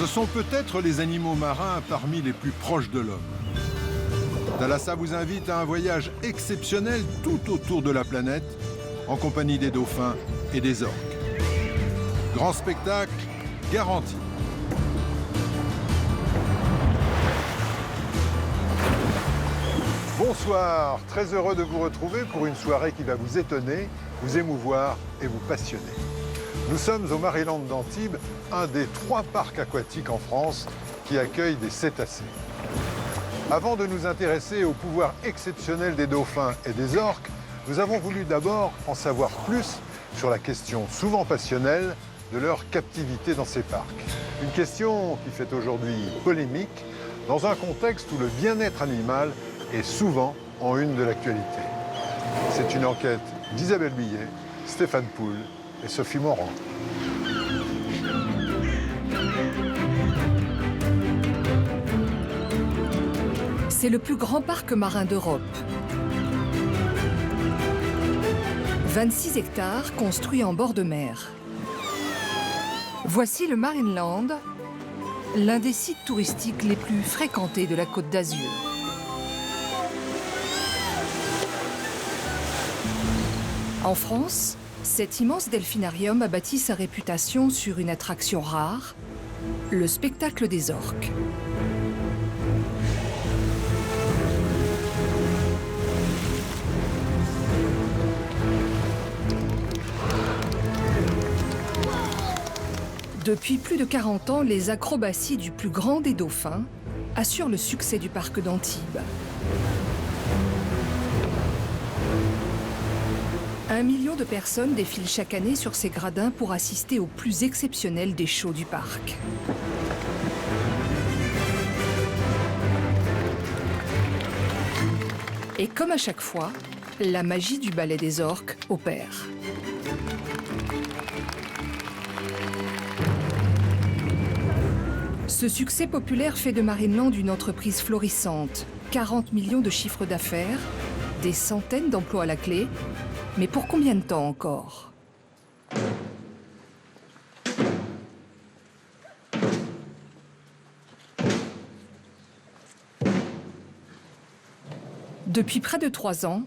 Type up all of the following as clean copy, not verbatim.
Ce sont peut-être les animaux marins parmi les plus proches de l'homme. Thalassa vous invite à un voyage exceptionnel tout autour de la planète, en compagnie des dauphins et des orques. Grand spectacle garanti. Bonsoir, très heureux de vous retrouver pour une soirée qui va vous étonner, vous émouvoir et vous passionner. Nous sommes au Mariland d'Antibes, un des 3 parcs aquatiques en France qui accueillent des cétacés. Avant de nous intéresser au pouvoir exceptionnel des dauphins et des orques, nous avons voulu d'abord en savoir plus sur la question souvent passionnelle de leur captivité dans ces parcs. Une question qui fait aujourd'hui polémique dans un contexte où le bien-être animal est souvent en une de l'actualité. C'est une enquête d'Isabelle Billet, Stéphane Poul et Sophie Morand. C'est le plus grand parc marin d'Europe. 26 hectares construits en bord de mer. Voici le Marineland, l'un des sites touristiques les plus fréquentés de la Côte d'Azur. En France, cet immense delphinarium a bâti sa réputation sur une attraction rare, le spectacle des orques. Depuis plus de 40 ans, les acrobaties du plus grand des dauphins assurent le succès du parc d'Antibes. 1 million de personnes défilent chaque année sur ces gradins pour assister au plus exceptionnel des shows du parc. Et comme à chaque fois, la magie du ballet des orques opère. Ce succès populaire fait de Marineland une entreprise florissante. 40 millions de chiffres d'affaires, des centaines d'emplois à la clé. Mais pour combien de temps encore ? Depuis près de 3 ans,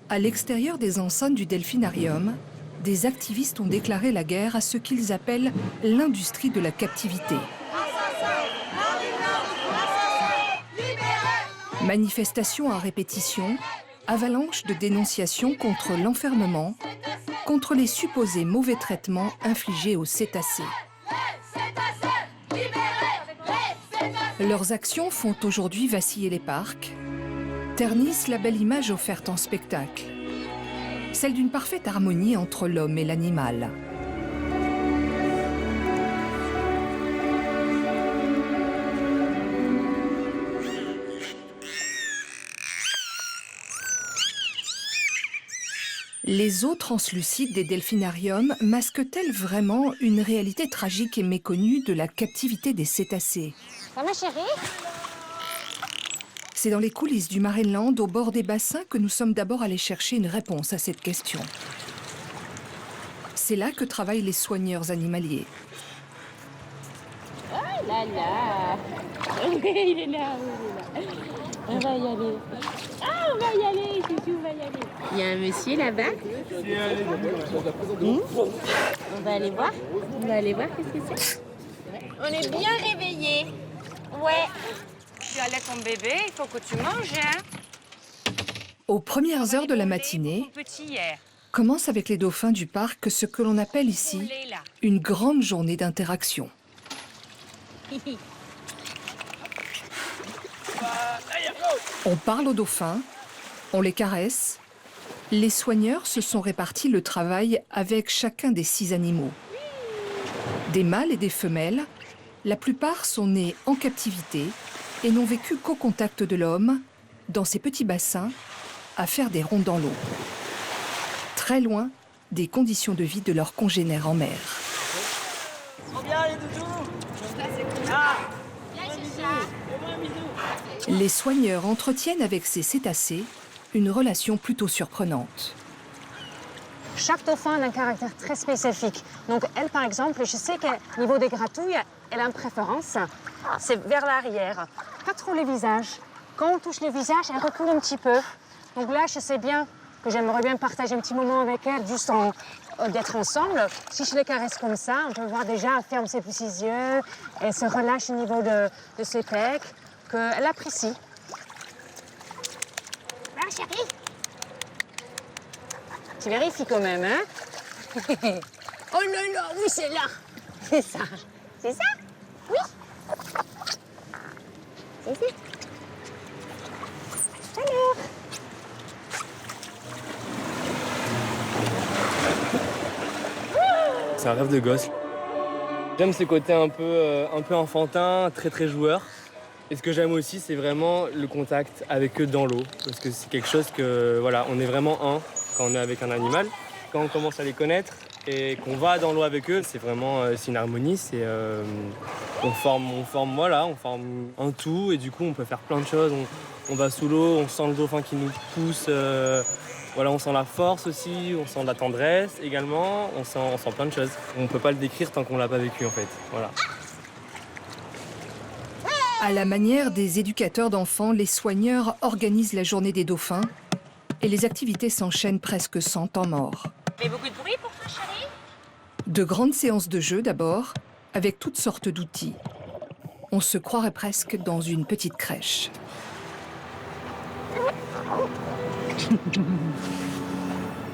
à l'extérieur des enceintes du delphinarium, des activistes ont déclaré la guerre à ce qu'ils appellent l'industrie de la captivité. Manifestations à répétition, avalanche de dénonciations contre l'enfermement, contre les supposés mauvais traitements infligés aux cétacés. Leurs actions font aujourd'hui vaciller les parcs, ternissent la belle image offerte en spectacle, celle d'une parfaite harmonie entre l'homme et l'animal. Les eaux translucides des delphinariums masquent-elles vraiment une réalité tragique et méconnue de la captivité des cétacés? Ça va, chérie? C'est dans les coulisses du Marineland, au bord des bassins, que nous sommes d'abord allés chercher une réponse à cette question. C'est là que travaillent les soigneurs animaliers. Oh là là! Oui, il est là, oui, il est là. On va y aller. Ah, on va y aller, Chouchou, on va y aller. Il y a un monsieur là-bas. On va aller voir. On va aller voir qu'est-ce que c'est. On est bien réveillés. Ouais. Tu allais ton bébé, il faut que tu manges, hein? Aux premières heures de la matinée, commence avec les dauphins du parc ce que l'on appelle ici une grande journée d'interaction. On parle aux dauphins, on les caresse. Les soigneurs se sont répartis le travail avec chacun des 6 animaux. Des mâles et des femelles, la plupart sont nés en captivité et n'ont vécu qu'au contact de l'homme, dans ces petits bassins, à faire des ronds dans l'eau. Très loin des conditions de vie de leurs congénères en mer. Trop bien les doudous. Ah. Les soigneurs entretiennent avec ces cétacés une relation plutôt surprenante. chaque dauphin a un caractère très spécifique. Donc elle, par exemple, je sais qu'au niveau des gratouilles, elle a une préférence, c'est vers l'arrière. Pas trop le visage. Quand on touche le visage, elle recule un petit peu. Donc là, je sais bien que j'aimerais bien partager un petit moment avec elle, juste d'être ensemble. Si je les caresse comme ça, on peut voir déjà, elle ferme ses petits yeux, elle se relâche au niveau de ses pecs, qu'elle apprécie. Là, chérie. Tu vérifies quand même, hein? Oh là là, oui, c'est là. C'est ça. C'est ça? Oui. C'est ça. Alors. C'est un rêve de gosse. J'aime ce côté un peu enfantin, très joueur. Et ce que j'aime aussi, c'est vraiment le contact avec eux dans l'eau. Parce que c'est quelque chose que, voilà, on est vraiment un quand on est avec un animal. Quand on commence à les connaître et qu'on va dans l'eau avec eux, c'est vraiment c'est une harmonie. On forme un tout et du coup, on peut faire plein de choses. On va sous l'eau, on sent le dauphin qui nous pousse. Voilà, on sent la force aussi, on sent de la tendresse également, on sent plein de choses. On ne peut pas le décrire tant qu'on ne l'a pas vécu en fait. Voilà. À la manière des éducateurs d'enfants, les soigneurs organisent la journée des dauphins et les activités s'enchaînent presque sans temps mort. Mais beaucoup de bruit pour toi, chérie? De grandes séances de jeu d'abord, avec toutes sortes d'outils. On se croirait presque dans une petite crèche.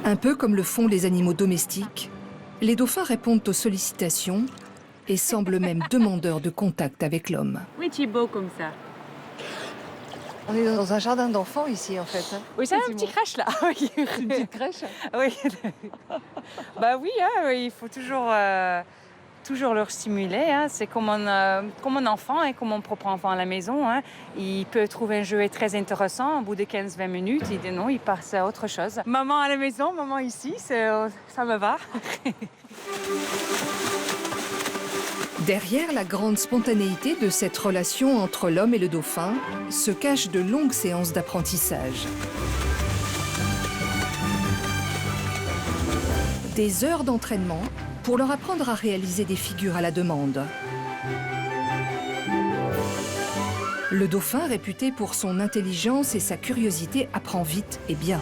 Un peu comme le font les animaux domestiques, les dauphins répondent aux sollicitations et semblent même demandeurs de contact avec l'homme. Oui, tu es beau comme ça. On est dans un jardin d'enfants ici, en fait. Oui, c'est un petit crèche là. Oui. Une petite crèche. Oui. Bah oui, hein, il faut toujours leur stimuler. Hein. C'est comme un enfant, hein, comme mon propre enfant à la maison. Hein. Il peut trouver un jeu très intéressant. Au bout de 15-20 minutes, il dit non, il passe à autre chose. Maman à la maison, maman ici, ça me va. Derrière la grande spontanéité de cette relation entre l'homme et le dauphin se cachent de longues séances d'apprentissage. Des heures d'entraînement pour leur apprendre à réaliser des figures à la demande. Le dauphin, réputé pour son intelligence et sa curiosité, apprend vite et bien.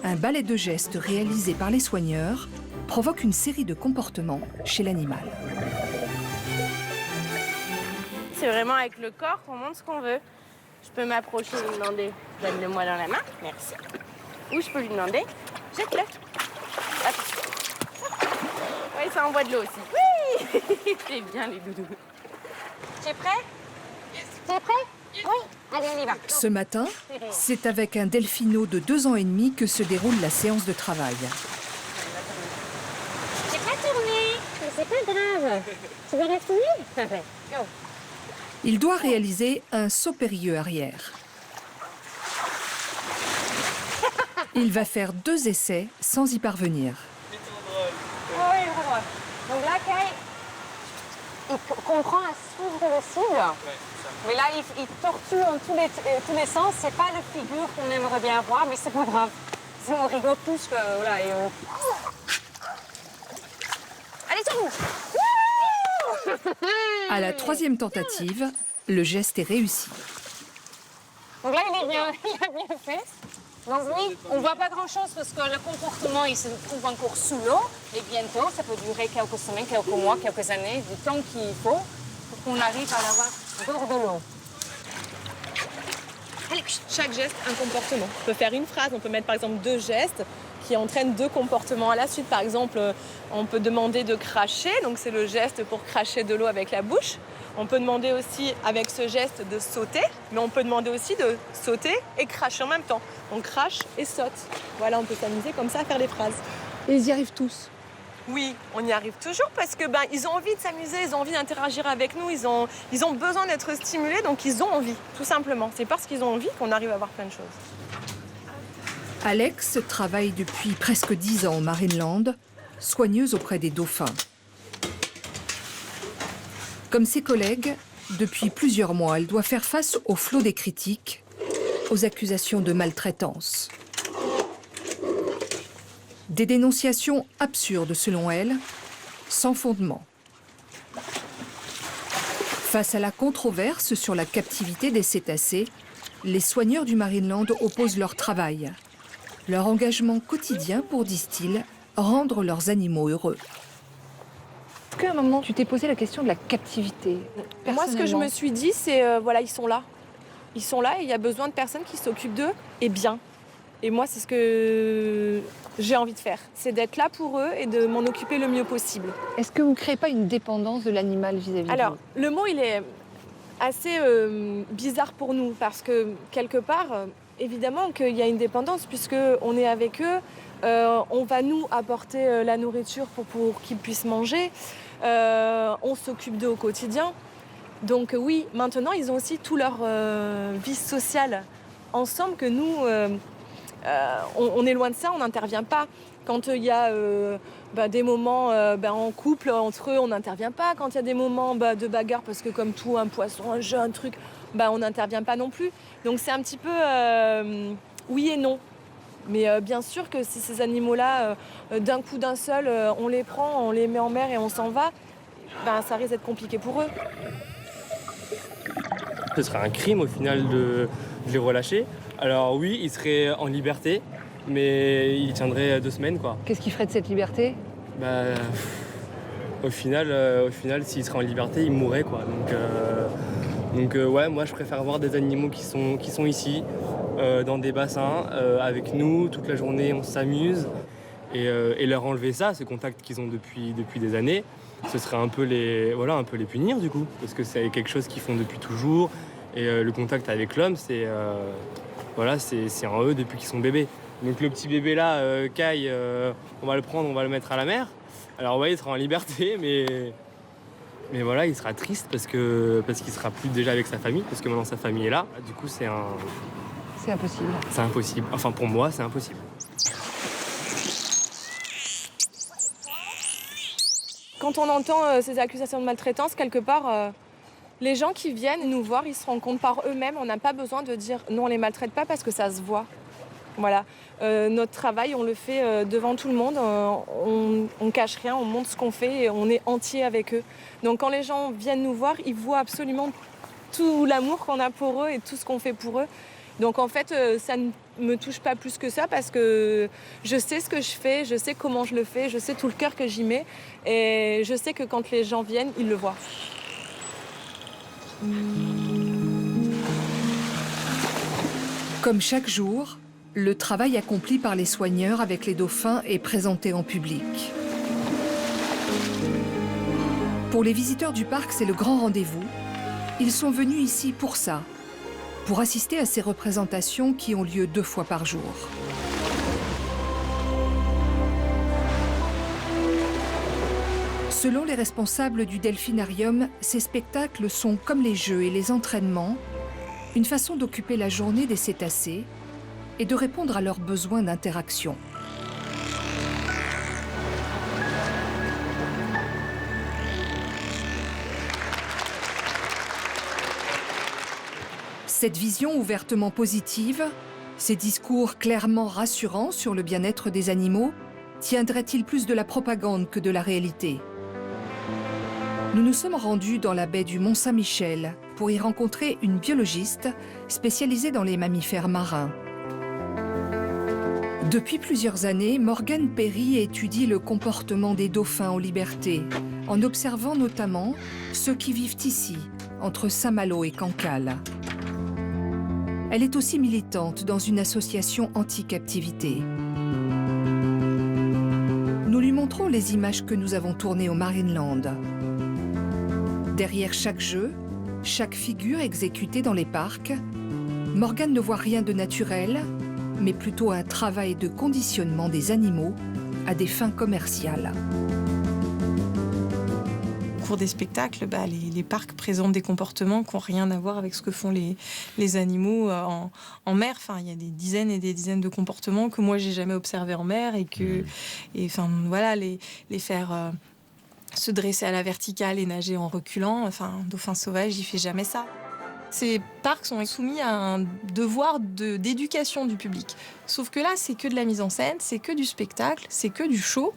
Un ballet de gestes réalisé par les soigneurs provoque une série de comportements chez l'animal. C'est vraiment avec le corps qu'on montre ce qu'on veut. Je peux m'approcher et lui demander « donne-le-moi dans la main, merci ». Ou je peux lui demander « jette-le ». Oui, ça envoie de l'eau aussi. Oui. C'est bien les doudous. Tu es prêt? Tu es prêt? Oui. Allez, on y va. Ce matin, c'est avec un delphino de 2 ans et demi que se déroule la séance de travail. J'ai pas tourné, mais c'est pas grave. Tu veux retourner? Go. Il doit réaliser un saut périlleux arrière. Il va faire 2 essais sans y parvenir. Oui, donc là, Kai, il comprend à suivre le cible. Mais là, il tortue en tous les sens. C'est pas la figure qu'on aimerait bien voir, mais c'est pas grave. On rigole plus que... Voilà, et on... Allez, sur vous. À la 3e tentative, le geste est réussi. Donc là, il a bien fait. Donc oui, on ne voit pas grand-chose parce que le comportement, il se trouve encore sous l'eau. Et bientôt, ça peut durer quelques semaines, quelques mois, quelques années, du temps qu'il faut pour qu'on arrive à l'avoir dehors de l'eau. Chaque geste, un comportement. On peut faire une phrase, on peut mettre par exemple 2 gestes qui entraînent 2 comportements à la suite. Par exemple, on peut demander de cracher, donc c'est le geste pour cracher de l'eau avec la bouche. On peut demander aussi avec ce geste de sauter, mais on peut demander aussi de sauter et cracher en même temps. On crache et saute. Voilà, on peut s'amuser comme ça à faire des phrases. Et ils y arrivent tous. Oui, on y arrive toujours parce que ils ont envie de s'amuser, ils ont envie d'interagir avec nous, ils ont besoin d'être stimulés, donc ils ont envie, tout simplement. C'est parce qu'ils ont envie qu'on arrive à voir plein de choses. Alex travaille depuis presque 10 ans au Marineland, soigneuse auprès des dauphins. Comme ses collègues, depuis plusieurs mois, elle doit faire face au flot des critiques, aux accusations de maltraitance. Des dénonciations absurdes selon elle, sans fondement. Face à la controverse sur la captivité des cétacés, les soigneurs du Marineland opposent leur travail, leur engagement quotidien pour, disent-ils, rendre leurs animaux heureux. Est-ce qu'à un moment, tu t'es posé la question de la captivité? Moi, ce que je me suis dit, c'est voilà, ils sont là. Ils sont là et il y a besoin de personnes qui s'occupent d'eux et bien. Et moi, c'est ce que j'ai envie de faire. C'est d'être là pour eux et de m'en occuper le mieux possible. Est-ce que vous ne créez pas une dépendance de l'animal vis-à-vis de Alors, vous? le mot, il est assez bizarre pour nous parce que, quelque part, évidemment qu'il y a une dépendance puisqu'on est avec eux. On va nous apporter la nourriture pour qu'ils puissent manger. On s'occupe d'eux au quotidien. Donc oui, maintenant, ils ont aussi toute leur vie sociale ensemble que nous, on est loin de ça, on n'intervient pas. Quand il y a des moments en couple, entre eux, on n'intervient pas. Quand il y a des moments de bagarre, parce que comme tout, un poisson, un jeu, un truc, on n'intervient pas non plus. Donc c'est un petit peu oui et non. Mais bien sûr que si ces animaux-là, d'un coup d'un seul, on les prend, on les met en mer et on s'en va, ça risque d'être compliqué pour eux. Ce serait un crime au final de les relâcher. Alors oui, ils seraient en liberté, mais ils tiendraient 2 semaines, quoi. Qu'est-ce qui ferait de cette liberté? Au final, s'ils seraient en liberté, ils mourraient, quoi. Donc ouais, moi je préfère voir des animaux qui sont ici, dans des bassins, avec nous, toute la journée on s'amuse. Et leur enlever ça, ce contact qu'ils ont depuis des années, ce serait un peu les punir du coup. Parce que c'est quelque chose qu'ils font depuis toujours. Et le contact avec l'homme, c'est en eux depuis qu'ils sont bébés. Donc le petit bébé là, Kai, on va le prendre, on va le mettre à la mer. Alors ouais, il sera en liberté, mais voilà, il sera triste parce qu'il sera plus déjà avec sa famille, parce que maintenant sa famille est là. Du coup, c'est impossible. C'est impossible. Enfin, pour moi, c'est impossible. Quand on entend ces accusations de maltraitance, quelque part, les gens qui viennent nous voir, ils se rendent compte par eux-mêmes. On n'a pas besoin de dire non, on les maltraite pas parce que ça se voit. Voilà. Notre travail, on le fait devant tout le monde. On cache rien, on montre ce qu'on fait et on est entier avec eux. Donc quand les gens viennent nous voir, ils voient absolument tout l'amour qu'on a pour eux et tout ce qu'on fait pour eux. Donc en fait, ça ne me touche pas plus que ça parce que je sais ce que je fais, je sais comment je le fais, je sais tout le cœur que j'y mets et je sais que quand les gens viennent, ils le voient. Comme chaque jour, le travail accompli par les soigneurs avec les dauphins est présenté en public. Pour les visiteurs du parc, c'est le grand rendez-vous. Ils sont venus ici pour ça, pour assister à ces représentations qui ont lieu 2 fois par jour. Selon les responsables du delphinarium, ces spectacles sont, comme les jeux et les entraînements, une façon d'occuper la journée des cétacés et de répondre à leurs besoins d'interaction. Cette vision ouvertement positive, ces discours clairement rassurants sur le bien-être des animaux, tiendraient-ils plus de la propagande que de la réalité ? Nous nous sommes rendus dans la baie du Mont-Saint-Michel pour y rencontrer une biologiste spécialisée dans les mammifères marins. Depuis plusieurs années, Morgane Perry étudie le comportement des dauphins en liberté, en observant notamment ceux qui vivent ici, entre Saint-Malo et Cancale. Elle est aussi militante dans une association anti-captivité. Nous lui montrons les images que nous avons tournées au Marineland. Derrière chaque jeu, chaque figure exécutée dans les parcs, Morgane ne voit rien de naturel, mais plutôt un travail de conditionnement des animaux à des fins commerciales. Au cours des spectacles, les parcs présentent des comportements qui n'ont rien à voir avec ce que font les animaux en mer. Enfin, il y a des dizaines et des dizaines de comportements que moi, j'ai jamais observés en mer et les faire se dresser à la verticale et nager en reculant. Enfin, un dauphin sauvage, il fait jamais ça. Ces parcs sont soumis à un devoir d'éducation du public. Sauf que là, c'est que de la mise en scène, c'est que du spectacle, c'est que du show.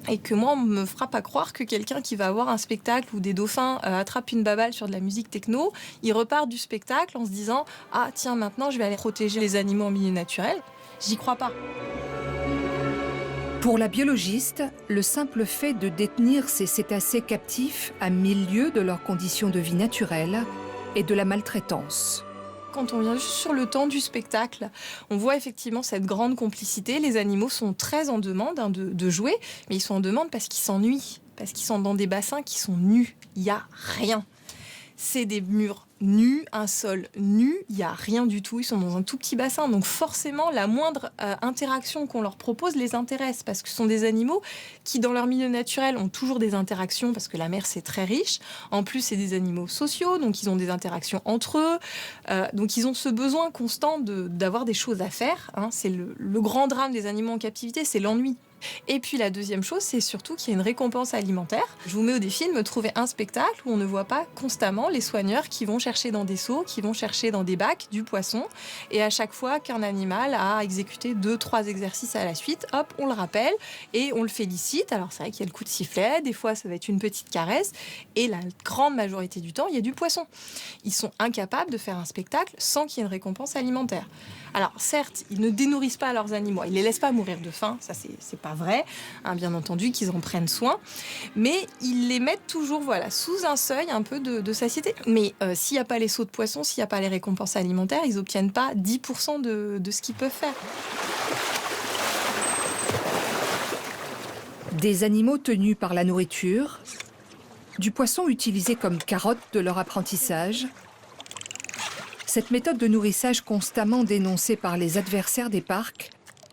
Et que moi, on me fera pas croire que quelqu'un qui va avoir un spectacle où des dauphins attrapent une babale sur de la musique techno, il repart du spectacle en se disant « Ah tiens, maintenant je vais aller protéger les animaux en milieu naturel ». J'y crois pas. Pour la biologiste, le simple fait de détenir ces cétacés captifs à 1000 lieues de leurs conditions de vie naturelles est de la maltraitance. Quand on vient juste sur le temps du spectacle, on voit effectivement cette grande complicité. Les animaux sont très en demande de jouer, mais ils sont en demande parce qu'ils s'ennuient, parce qu'ils sont dans des bassins qui sont nus. Il n'y a rien. C'est des murs nus, un sol nu, il n'y a rien du tout. Ils sont dans un tout petit bassin. Donc forcément, la moindre interaction qu'on leur propose les intéresse parce que ce sont des animaux qui, dans leur milieu naturel, ont toujours des interactions parce que la mer, c'est très riche. En plus, c'est des animaux sociaux, donc ils ont des interactions entre eux. Donc ils ont ce besoin constant d'avoir des choses à faire. Hein. C'est le grand drame des animaux en captivité, c'est l'ennui. Et puis la deuxième chose, c'est surtout qu'il y a une récompense alimentaire. Je vous mets au défi de me trouver un spectacle où on ne voit pas constamment les soigneurs qui vont chercher dans des seaux, qui vont chercher dans des bacs du poisson. Et à chaque fois qu'un animal a exécuté 2-3 exercices à la suite, hop, on le rappelle et on le félicite. Alors c'est vrai qu'il y a le coup de sifflet, des fois ça va être une petite caresse. Et la grande majorité du temps, il y a du poisson. Ils sont incapables de faire un spectacle sans qu'il y ait une récompense alimentaire. Alors certes, ils ne dénourrissent pas leurs animaux, ils ne les laissent pas mourir de faim, ça c'est pas vrai, hein, bien entendu qu'ils en prennent soin, mais ils les mettent toujours sous un seuil un peu de satiété. Mais s'il n'y a pas les seaux de poisson, s'il n'y a pas les récompenses alimentaires, ils n'obtiennent pas 10% de ce qu'ils peuvent faire. Des animaux tenus par la nourriture, du poisson utilisé comme carotte de leur apprentissage. Cette méthode de nourrissage constamment dénoncée par les adversaires des parcs,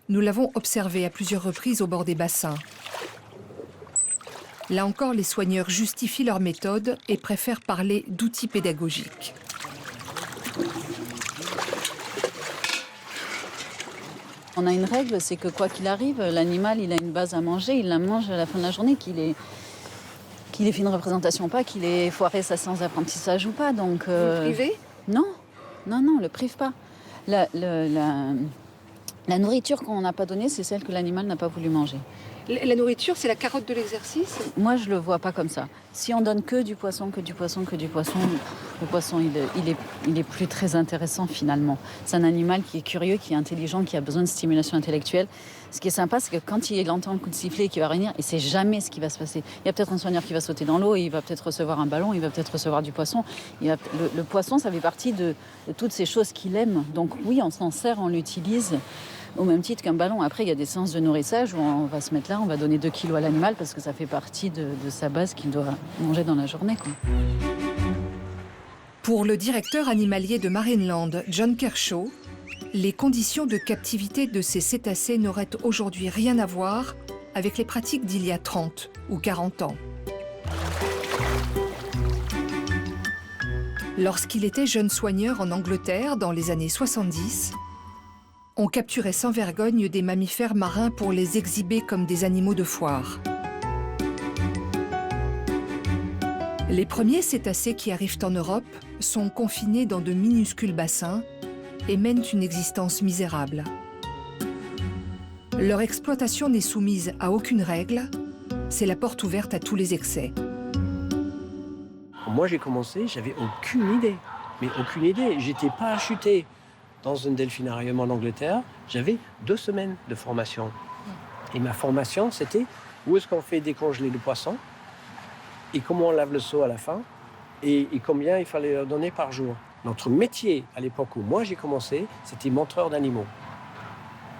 nous l'avons observée à plusieurs reprises au bord des bassins. Là encore, les soigneurs justifient leur méthode et préfèrent parler d'outils pédagogiques. On a une règle, c'est que quoi qu'il arrive, l'animal il a une base à manger, il la mange à la fin de la journée, qu'il ait fait une représentation ou pas, qu'il ait foiré sa séance d'apprentissage ou pas. Donc, Vous le privez ? Non, on le prive pas. La nourriture qu'on n'a pas donnée, c'est celle que l'animal n'a pas voulu manger. La nourriture, c'est la carotte de l'exercice ? Moi, je le vois pas comme ça. Si on donne que du poisson, le poisson, il est plus très intéressant finalement. C'est un animal qui est curieux, qui est intelligent, qui a besoin de stimulation intellectuelle. Ce qui est sympa, c'est que quand il entend le coup de sifflet et qu'il va revenir, il sait jamais ce qui va se passer. Il y a peut-être un soigneur qui va sauter dans l'eau, et il va peut-être recevoir un ballon, il va peut-être recevoir du poisson. Le poisson, ça fait partie de toutes ces choses qu'il aime. Donc oui, on s'en sert, on l'utilise. Au même titre qu'un ballon. Après, il y a des séances de nourrissage où on va se mettre là, on va donner 2 kilos à l'animal parce que ça fait partie de sa base qu'il doit manger dans la journée, quoi. Pour le directeur animalier de Marineland, John Kershaw, les conditions de captivité de ces cétacés n'auraient aujourd'hui rien à voir avec les pratiques d'il y a 30 ou 40 ans. Lorsqu'il était jeune soigneur en Angleterre dans les années 70, on capturait sans vergogne des mammifères marins pour les exhiber comme des animaux de foire. Les premiers cétacés qui arrivent en Europe sont confinés dans de minuscules bassins et mènent une existence misérable. Leur exploitation n'est soumise à aucune règle, c'est la porte ouverte à tous les excès. Moi j'ai commencé, j'avais aucune idée, mais aucune idée, j'étais parachuté dans un delphinarium en Angleterre, j'avais 2 semaines de formation. Et ma formation, c'était où est-ce qu'on fait décongeler le poisson et comment on lave le seau à la fin et combien il fallait leur donner par jour. Notre métier, à l'époque où moi j'ai commencé, c'était montreur d'animaux.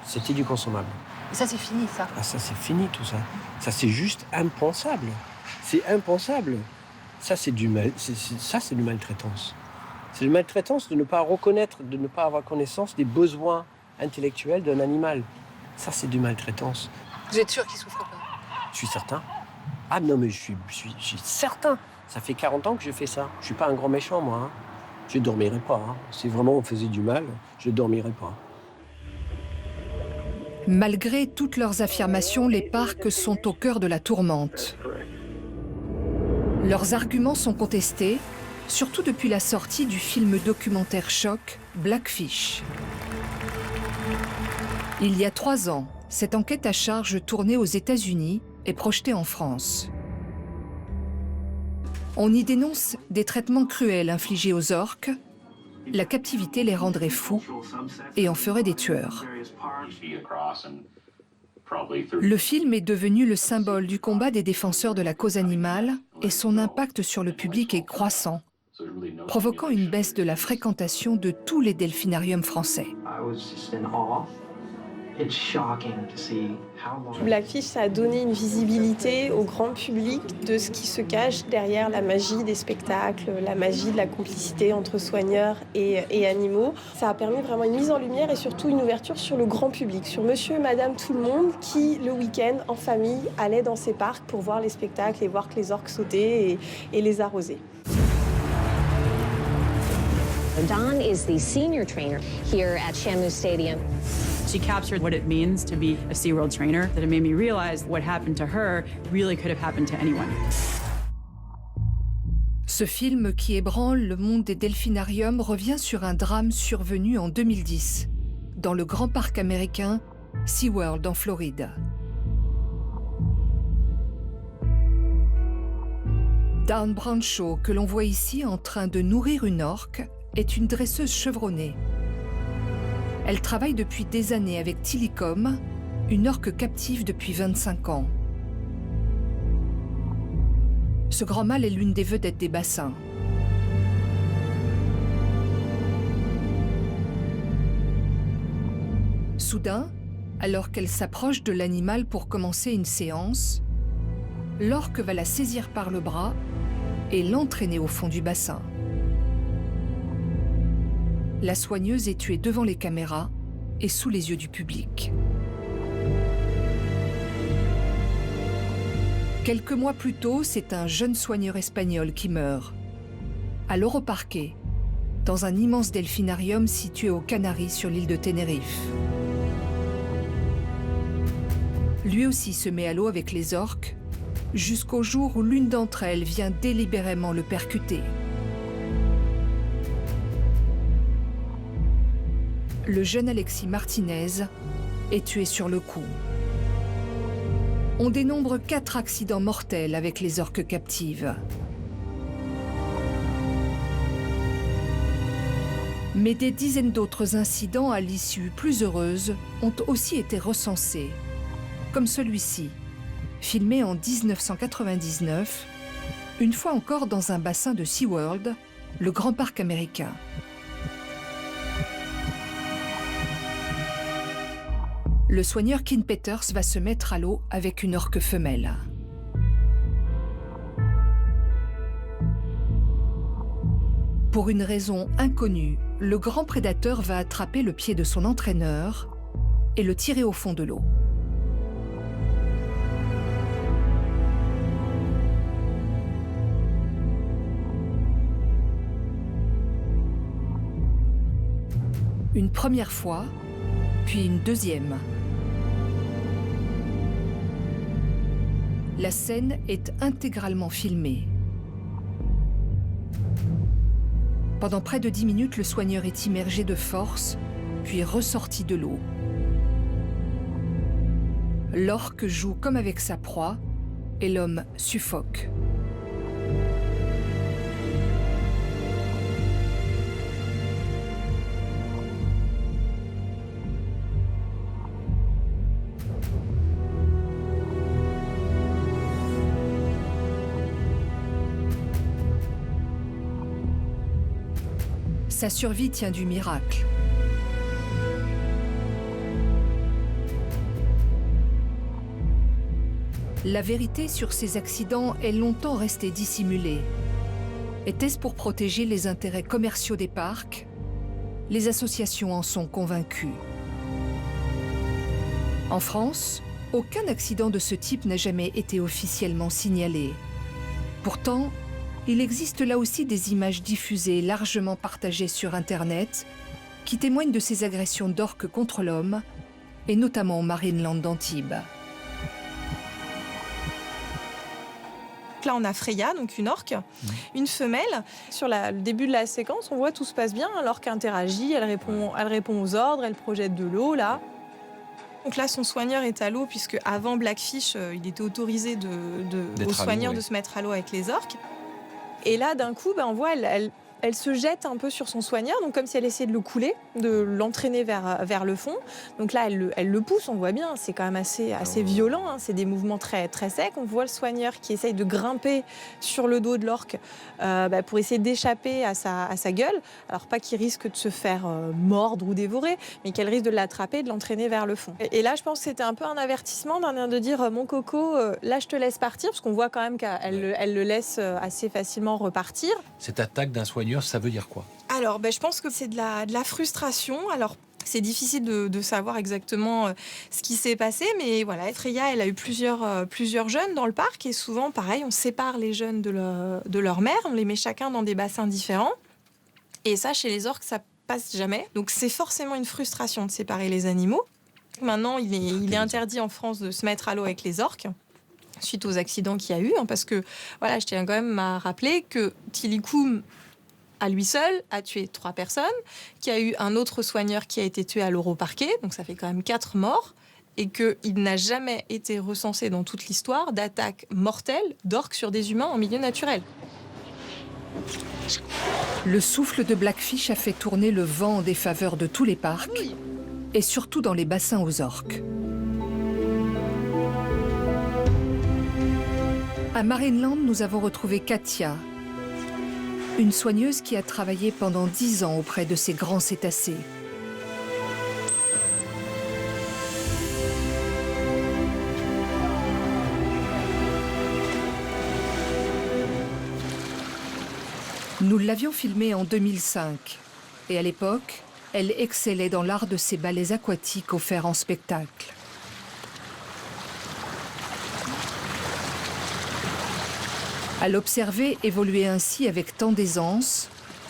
C'était du consommable. Et ça, c'est fini, ça. Ah, ça, c'est fini, tout ça. Ça, c'est juste impensable. C'est impensable. Ça, c'est du maltraitance. C'est une maltraitance de ne pas reconnaître, de ne pas avoir connaissance des besoins intellectuels d'un animal. Ça, c'est du maltraitance. Vous êtes sûr qu'il ne souffre pas ? Je suis certain. Ah non, mais je suis certain. Ça fait 40 ans que je fais ça. Je ne suis pas un grand méchant, moi. Hein. Je ne dormirai pas. Hein. Si vraiment on faisait du mal, je ne dormirai pas. Malgré toutes leurs affirmations, les parcs sont au cœur de la tourmente. Leurs arguments sont contestés surtout depuis la sortie du film documentaire choc Blackfish. Il y a 3 ans, cette enquête à charge tournée aux États-Unis est projetée en France. On y dénonce des traitements cruels infligés aux orques. La captivité les rendrait fous et en ferait des tueurs. Le film est devenu le symbole du combat des défenseurs de la cause animale et son impact sur le public est croissant, provoquant une baisse de la fréquentation de tous les delphinariums français. Blackfish, ça a donné une visibilité au grand public de ce qui se cache derrière la magie des spectacles, la magie de la complicité entre soigneurs et animaux. Ça a permis vraiment une mise en lumière et surtout une ouverture sur le grand public, sur monsieur et madame tout le monde qui, le week-end, en famille, allait dans ces parcs pour voir les spectacles et voir que les orques sautaient et les arrosaient. Dawn is the senior trainer here at Shamu Stadium. She captured what it means to be a SeaWorld trainer, that it made me realize what happened to her really could have happened to anyone. Ce film qui ébranle le monde des delphinariums revient sur un drame survenu en 2010, dans le grand parc américain SeaWorld en Floride. Dawn Brancheau, que l'on voit ici en train de nourrir une orque, est une dresseuse chevronnée. Elle travaille depuis des années avec Tillicum, une orque captive depuis 25 ans. Ce grand mâle est l'une des vedettes des bassins. Soudain, alors qu'elle s'approche de l'animal pour commencer une séance, l'orque va la saisir par le bras et l'entraîner au fond du bassin. La soigneuse est tuée devant les caméras et sous les yeux du public. Quelques mois plus tôt, c'est un jeune soigneur espagnol qui meurt, à Loro Parque, dans un immense delphinarium situé aux Canaries sur l'île de Tenerife. Lui aussi se met à l'eau avec les orques, jusqu'au jour où l'une d'entre elles vient délibérément le percuter. Le jeune Alexis Martinez est tué sur le coup. On dénombre 4 accidents mortels avec les orques captives. Mais des dizaines d'autres incidents à l'issue plus heureuse ont aussi été recensés, comme celui-ci, filmé en 1999, une fois encore dans un bassin de SeaWorld, le grand parc américain. Le soigneur Kim Peters va se mettre à l'eau avec une orque femelle. Pour une raison inconnue, le grand prédateur va attraper le pied de son entraîneur et le tirer au fond de l'eau. Une première fois, puis une deuxième. La scène est intégralement filmée. Pendant près de 10 minutes, le soigneur est immergé de force, puis ressorti de l'eau. L'orque joue comme avec sa proie et l'homme suffoque. Sa survie tient du miracle. La vérité sur ces accidents est longtemps restée dissimulée. Était-ce pour protéger les intérêts commerciaux des parcs? Les associations en sont convaincues. En France, aucun accident de ce type n'a jamais été officiellement signalé. Pourtant, il existe là aussi des images diffusées, largement partagées sur Internet, qui témoignent de ces agressions d'orques contre l'homme, et notamment au Marineland d'Antibes. Là, on a Freya, donc une orque, une femelle. Sur le début de la séquence, on voit tout se passe bien. L'orque interagit, elle répond aux ordres, elle projette de l'eau, là. Donc là, son soigneur est à l'eau, puisque avant Blackfish, il était autorisé aux soigneurs de se mettre à l'eau avec les orques. Et là, d'un coup, on voit, elle se jette un peu sur son soigneur, donc comme si elle essayait de le couler, de l'entraîner vers le fond. Donc là, elle le pousse, on voit bien, c'est quand même assez violent, hein. C'est des mouvements très, très secs. On voit le soigneur qui essaye de grimper sur le dos de l'orque pour essayer d'échapper à sa gueule. Alors pas qu'il risque de se faire mordre ou dévorer, mais qu'elle risque de l'attraper et de l'entraîner vers le fond. Et là, je pense que c'était un peu un avertissement de dire mon coco, là je te laisse partir, parce qu'on voit quand même qu'elle le laisse assez facilement repartir. Cette attaque d'un soigneur, ça veut dire quoi? Alors, je pense que c'est de la frustration. Alors, c'est difficile de savoir exactement ce qui s'est passé, mais voilà, Freya, elle a eu plusieurs jeunes dans le parc, et souvent, pareil, on sépare les jeunes de leur mère, on les met chacun dans des bassins différents. Et ça, chez les orques, ça passe jamais. Donc, c'est forcément une frustration de séparer les animaux. Maintenant, il est interdit en France de se mettre à l'eau avec les orques, suite aux accidents qu'il y a eu, hein, parce que, voilà, je tiens quand même à rappeler que Tilikum, à lui seul, a tué 3 personnes, qu'il y a eu un autre soigneur qui a été tué à l'Europarquet, donc ça fait quand même 4 morts, et qu'il n'a jamais été recensé dans toute l'histoire d'attaques mortelles d'orques sur des humains en milieu naturel. Le souffle de Blackfish a fait tourner le vent en défaveur de tous les parcs, et surtout dans les bassins aux orques. À Marineland, nous avons retrouvé Katia, une soigneuse qui a travaillé pendant 10 ans auprès de ces grands cétacés. Nous l'avions filmée en 2005 et à l'époque, elle excellait dans l'art de ces ballets aquatiques offerts en spectacle. À l'observer évoluer ainsi avec tant d'aisance,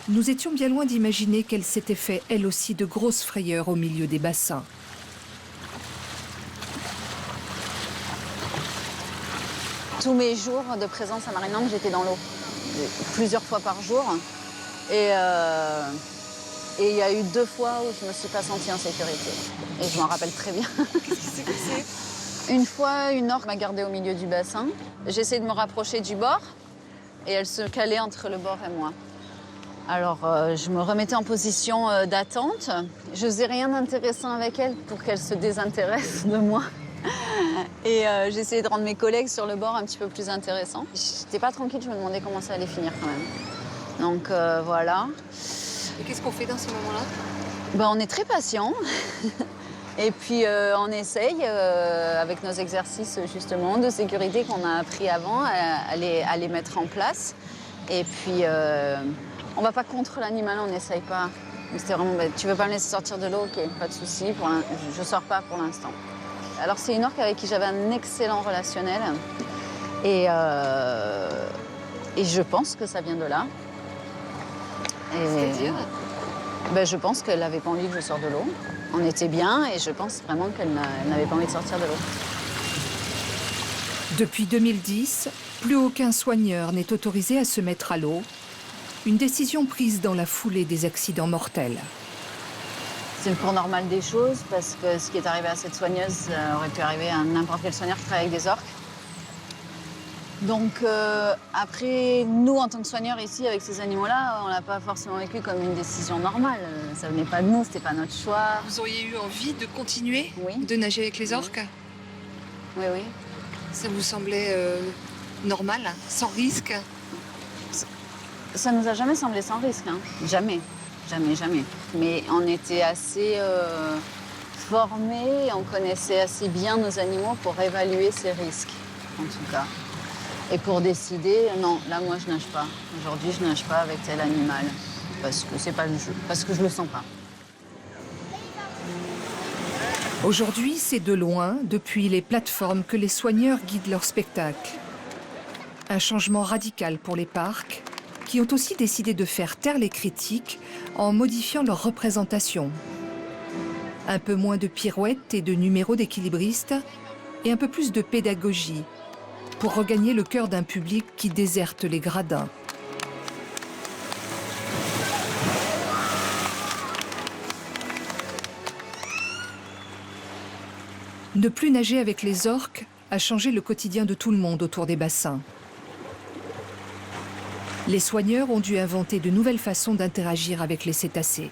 nous étions bien loin d'imaginer qu'elle s'était fait elle aussi de grosses frayeurs au milieu des bassins. Tous mes jours de présence à Marineland, j'étais dans l'eau, plusieurs fois par jour. Et il y a eu 2 fois où je ne me suis pas sentie en sécurité. Et je m'en rappelle très bien. Qu'est-ce qui s'est passé ? Une fois, une orque m'a gardée au milieu du bassin. J'essayais de me rapprocher du bord et elle se calait entre le bord et moi. Alors, je me remettais en position d'attente. Je faisais rien d'intéressant avec elle pour qu'elle se désintéresse de moi. Et j'essayais de rendre mes collègues sur le bord un petit peu plus intéressants. J'étais pas tranquille, je me demandais comment ça allait finir quand même. Donc voilà. Et qu'est-ce qu'on fait dans ces moments-là? On est très patient. Et puis on essaye, avec nos exercices justement de sécurité qu'on a appris avant, à les mettre en place. Et puis on va pas contre l'animal, on n'essaye pas. C'était vraiment, tu veux pas me laisser sortir de l'eau, ok, pas de souci, je sors pas pour l'instant. Alors c'est une orque avec qui j'avais un excellent relationnel. Et je pense que ça vient de là. C'est-à-dire ? Je pense qu'elle n'avait pas envie que je sorte de l'eau. On était bien et je pense vraiment qu'elle n'avait pas envie de sortir de l'eau. Depuis 2010, plus aucun soigneur n'est autorisé à se mettre à l'eau. Une décision prise dans la foulée des accidents mortels. C'est le cours normal des choses parce que ce qui est arrivé à cette soigneuse aurait pu arriver à n'importe quel soigneur qui travaille avec des orques. Donc après, nous, en tant que soigneurs ici, avec ces animaux-là, on l'a pas forcément vécu comme une décision normale. Ça venait pas de nous, c'était pas notre choix. Vous auriez eu envie de continuer Oui. de nager avec les orques? Oui, oui. Ça vous semblait normal, sans risque? Ça nous a jamais semblé sans risque, hein. Jamais, jamais, jamais. Mais on était assez formés, on connaissait assez bien nos animaux pour évaluer ces risques, en tout cas. Et pour décider, non, là, moi, je nage pas. Aujourd'hui, je nage pas avec tel animal. Parce que c'est pas le jeu. Parce que je le sens pas. Aujourd'hui, c'est de loin, depuis les plateformes, que les soigneurs guident leur spectacle. Un changement radical pour les parcs, qui ont aussi décidé de faire taire les critiques en modifiant leur représentation. Un peu moins de pirouettes et de numéros d'équilibristes, et un peu plus de pédagogie, pour regagner le cœur d'un public qui déserte les gradins. Ne plus nager avec les orques a changé le quotidien de tout le monde autour des bassins. Les soigneurs ont dû inventer de nouvelles façons d'interagir avec les cétacés.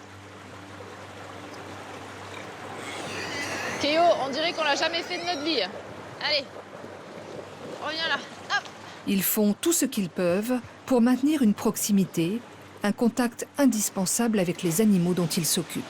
Kéo, on dirait qu'on l'a jamais fait de notre vie. Allez, reviens là. Hop. Ils font tout ce qu'ils peuvent pour maintenir une proximité, un contact indispensable avec les animaux dont ils s'occupent.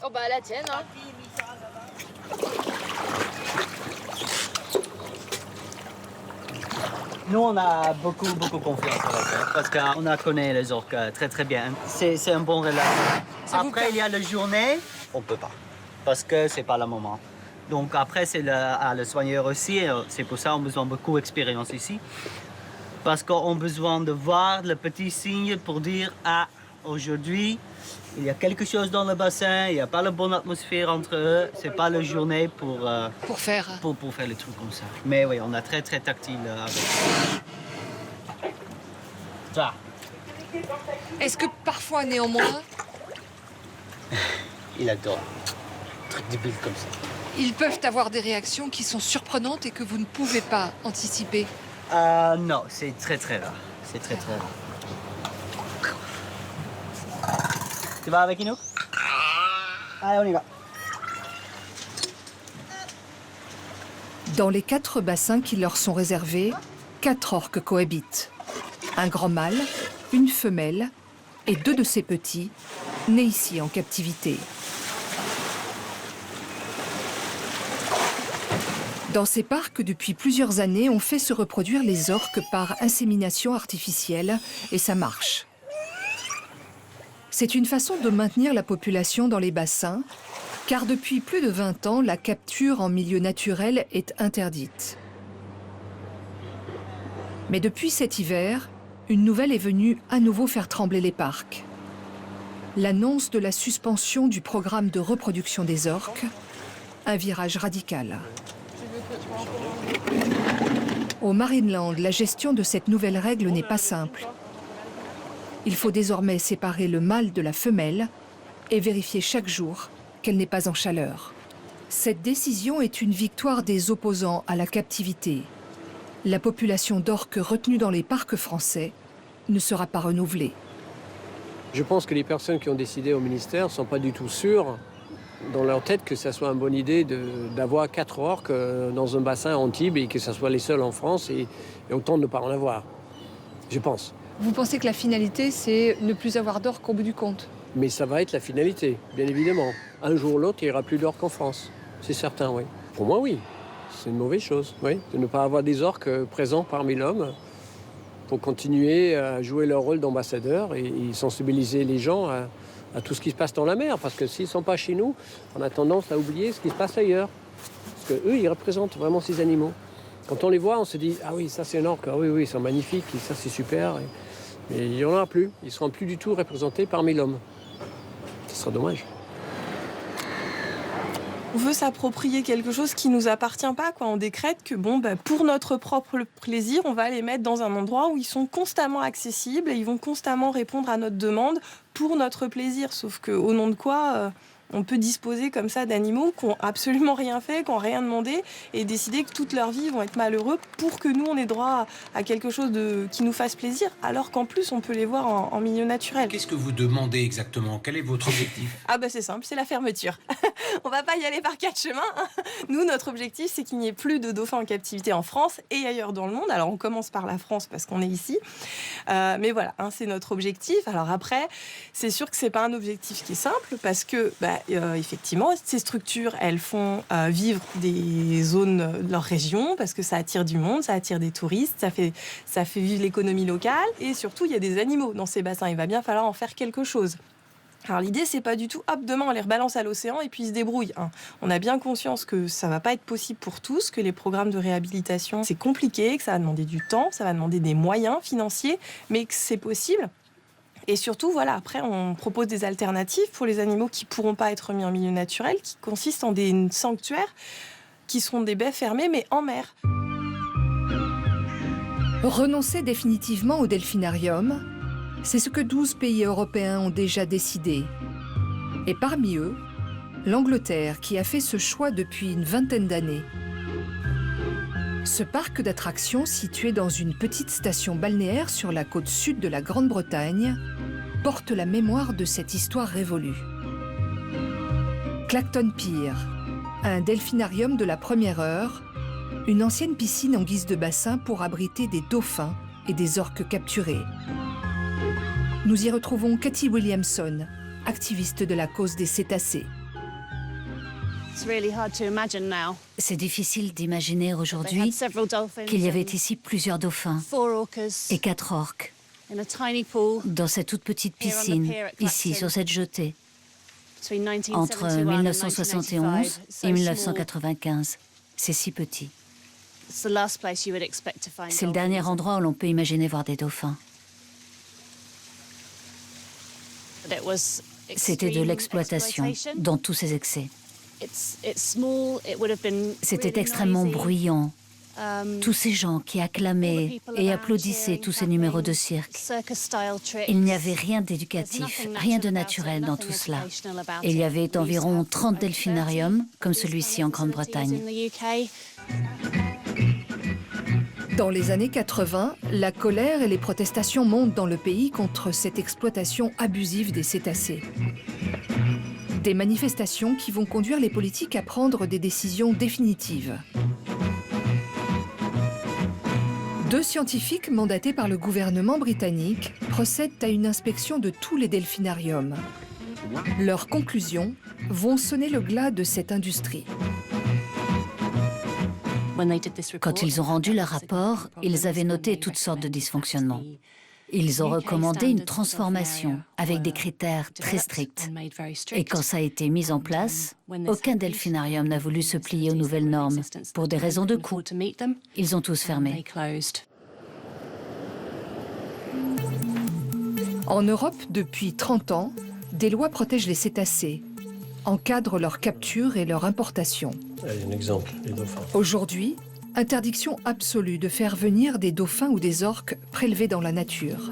Oh bah la tienne, hein. Nous, on a beaucoup confiance avec eux parce qu'on la connaît les orques très bien. C'est un bon relation. Après, il y a la journée, on ne peut pas parce que c'est pas le moment. Donc après, c'est le soigneur aussi. C'est pour ça qu'on a besoin de beaucoup d'expérience ici. Parce qu'on a besoin de voir le petit signe pour dire « Ah, aujourd'hui, il y a quelque chose dans le bassin, il n'y a pas la bonne atmosphère entre eux. C'est pas la journée pour faire les trucs comme ça. » Mais oui, on est très tactile avec eux. Ça. Est-ce que parfois, néanmoins, Il adore. Truc débile comme ça. ils peuvent avoir des réactions qui sont surprenantes et que vous ne pouvez pas anticiper? Non, c'est très rare. C'est très rare. Tu vas avec nous? Allez, on y va. Dans les 4 bassins qui leur sont réservés, 4 orques cohabitent. Un grand mâle, une femelle et 2 de ses petits, nés ici en captivité. Dans ces parcs, depuis plusieurs années, on fait se reproduire les orques par insémination artificielle et ça marche. C'est une façon de maintenir la population dans les bassins, car depuis plus de 20 ans, la capture en milieu naturel est interdite. Mais depuis cet hiver, une nouvelle est venue à nouveau faire trembler les parcs. L'annonce de la suspension du programme de reproduction des orques, un virage radical. Au Marineland, la gestion de cette nouvelle règle n'est pas simple. Il faut désormais séparer le mâle de la femelle et vérifier chaque jour qu'elle n'est pas en chaleur. Cette décision est une victoire des opposants à la captivité. La population d'orques retenue dans les parcs français ne sera pas renouvelée. Je pense que les personnes qui ont décidé au ministère ne sont pas du tout sûres dans leur tête que ça soit une bonne idée d'avoir 4 orques dans un bassin Antibes et que ce soit les seuls en France et autant de ne pas en avoir. Je pense. Vous pensez que la finalité, c'est ne plus avoir d'orques au bout du compte? Mais ça va être la finalité, bien évidemment. Un jour ou l'autre, il n'y aura plus d'orques en France. C'est certain, oui. Pour moi, oui. C'est une mauvaise chose, oui. De ne pas avoir des orques présents parmi l'homme pour continuer à jouer leur rôle d'ambassadeur et sensibiliser les gens à tout ce qui se passe dans la mer. Parce que s'ils ne sont pas chez nous, on a tendance à oublier ce qui se passe ailleurs. Parce qu'eux, ils représentent vraiment ces animaux. Quand on les voit, on se dit « Ah oui, ça c'est un orque, ah oui, ils sont magnifiques, et ça c'est super. » Mais il n'y en aura plus. Ils ne seront plus du tout représentés parmi l'homme. Ce sera dommage. On veut s'approprier quelque chose qui ne nous appartient pas, quoi. On décrète que pour notre propre plaisir, on va les mettre dans un endroit où ils sont constamment accessibles et ils vont constamment répondre à notre demande pour notre plaisir. Sauf qu'au nom de quoi, On peut disposer comme ça d'animaux qui n'ont absolument rien fait, qui n'ont rien demandé, et décider que toute leur vie vont être malheureux pour que nous, on ait droit à quelque chose qui nous fasse plaisir, alors qu'en plus, on peut les voir en milieu naturel. Qu'est-ce que vous demandez exactement? Quel est votre objectif? Ah bah c'est simple, c'est la fermeture. On va pas y aller par 4 chemins. Nous, notre objectif, c'est qu'il n'y ait plus de dauphins en captivité en France et ailleurs dans le monde. Alors on commence par la France parce qu'on est ici. Mais voilà, c'est notre objectif. Alors après, c'est sûr que c'est pas un objectif qui est simple parce que, effectivement, ces structures, elles font vivre des zones de leur région parce que ça attire du monde, ça attire des touristes, ça fait vivre l'économie locale et surtout, il y a des animaux dans ces bassins. Il va bien falloir en faire quelque chose. Alors l'idée, c'est pas du tout, hop, demain on les rebalance à l'océan et puis ils se débrouillent. On a bien conscience que ça va pas être possible pour tous, que les programmes de réhabilitation, c'est compliqué, que ça va demander du temps, ça va demander des moyens financiers, mais que c'est possible. Et surtout, voilà, après, on propose des alternatives pour les animaux qui pourront pas être mis en milieu naturel, qui consistent en des sanctuaires qui seront des baies fermées, mais en mer. Renoncer définitivement au delphinarium, c'est ce que 12 pays européens ont déjà décidé. Et parmi eux, l'Angleterre qui a fait ce choix depuis une vingtaine d'années. Ce parc d'attractions situé dans une petite station balnéaire sur la côte sud de la Grande-Bretagne porte la mémoire de cette histoire révolue. Clacton Pier, un delphinarium de la première heure, une ancienne piscine en guise de bassin pour abriter des dauphins et des orques capturés. Nous y retrouvons Cathy Williamson, activiste de la cause des cétacés. C'est difficile d'imaginer aujourd'hui qu'il y avait ici plusieurs dauphins et 4 orques dans cette toute petite piscine, ici, sur cette jetée, entre 1971 et 1995. C'est si petit. C'est le dernier endroit où l'on peut imaginer voir des dauphins. C'était de l'exploitation dans tous ses excès. C'était extrêmement bruyant. Tous ces gens qui acclamaient et applaudissaient tous ces numéros de cirque. Il n'y avait rien d'éducatif, rien de naturel dans tout cela. Il y avait environ 30 delphinariums, comme celui-ci en Grande-Bretagne. Dans les années 80, la colère et les protestations montent dans le pays contre cette exploitation abusive des cétacés. Des manifestations qui vont conduire les politiques à prendre des décisions définitives. 2 scientifiques mandatés par le gouvernement britannique procèdent à une inspection de tous les delphinariums. Leurs conclusions vont sonner le glas de cette industrie. Quand ils ont rendu leur rapport, ils avaient noté toutes sortes de dysfonctionnements. Ils ont recommandé une transformation avec des critères très stricts. Et quand ça a été mis en place, aucun delphinarium n'a voulu se plier aux nouvelles normes. Pour des raisons de coût, ils ont tous fermé. En Europe, depuis 30 ans, des lois protègent les cétacés, encadrent leur capture et leur importation. Un exemple, les dauphins. Aujourd'hui, interdiction absolue de faire venir des dauphins ou des orques prélevés dans la nature.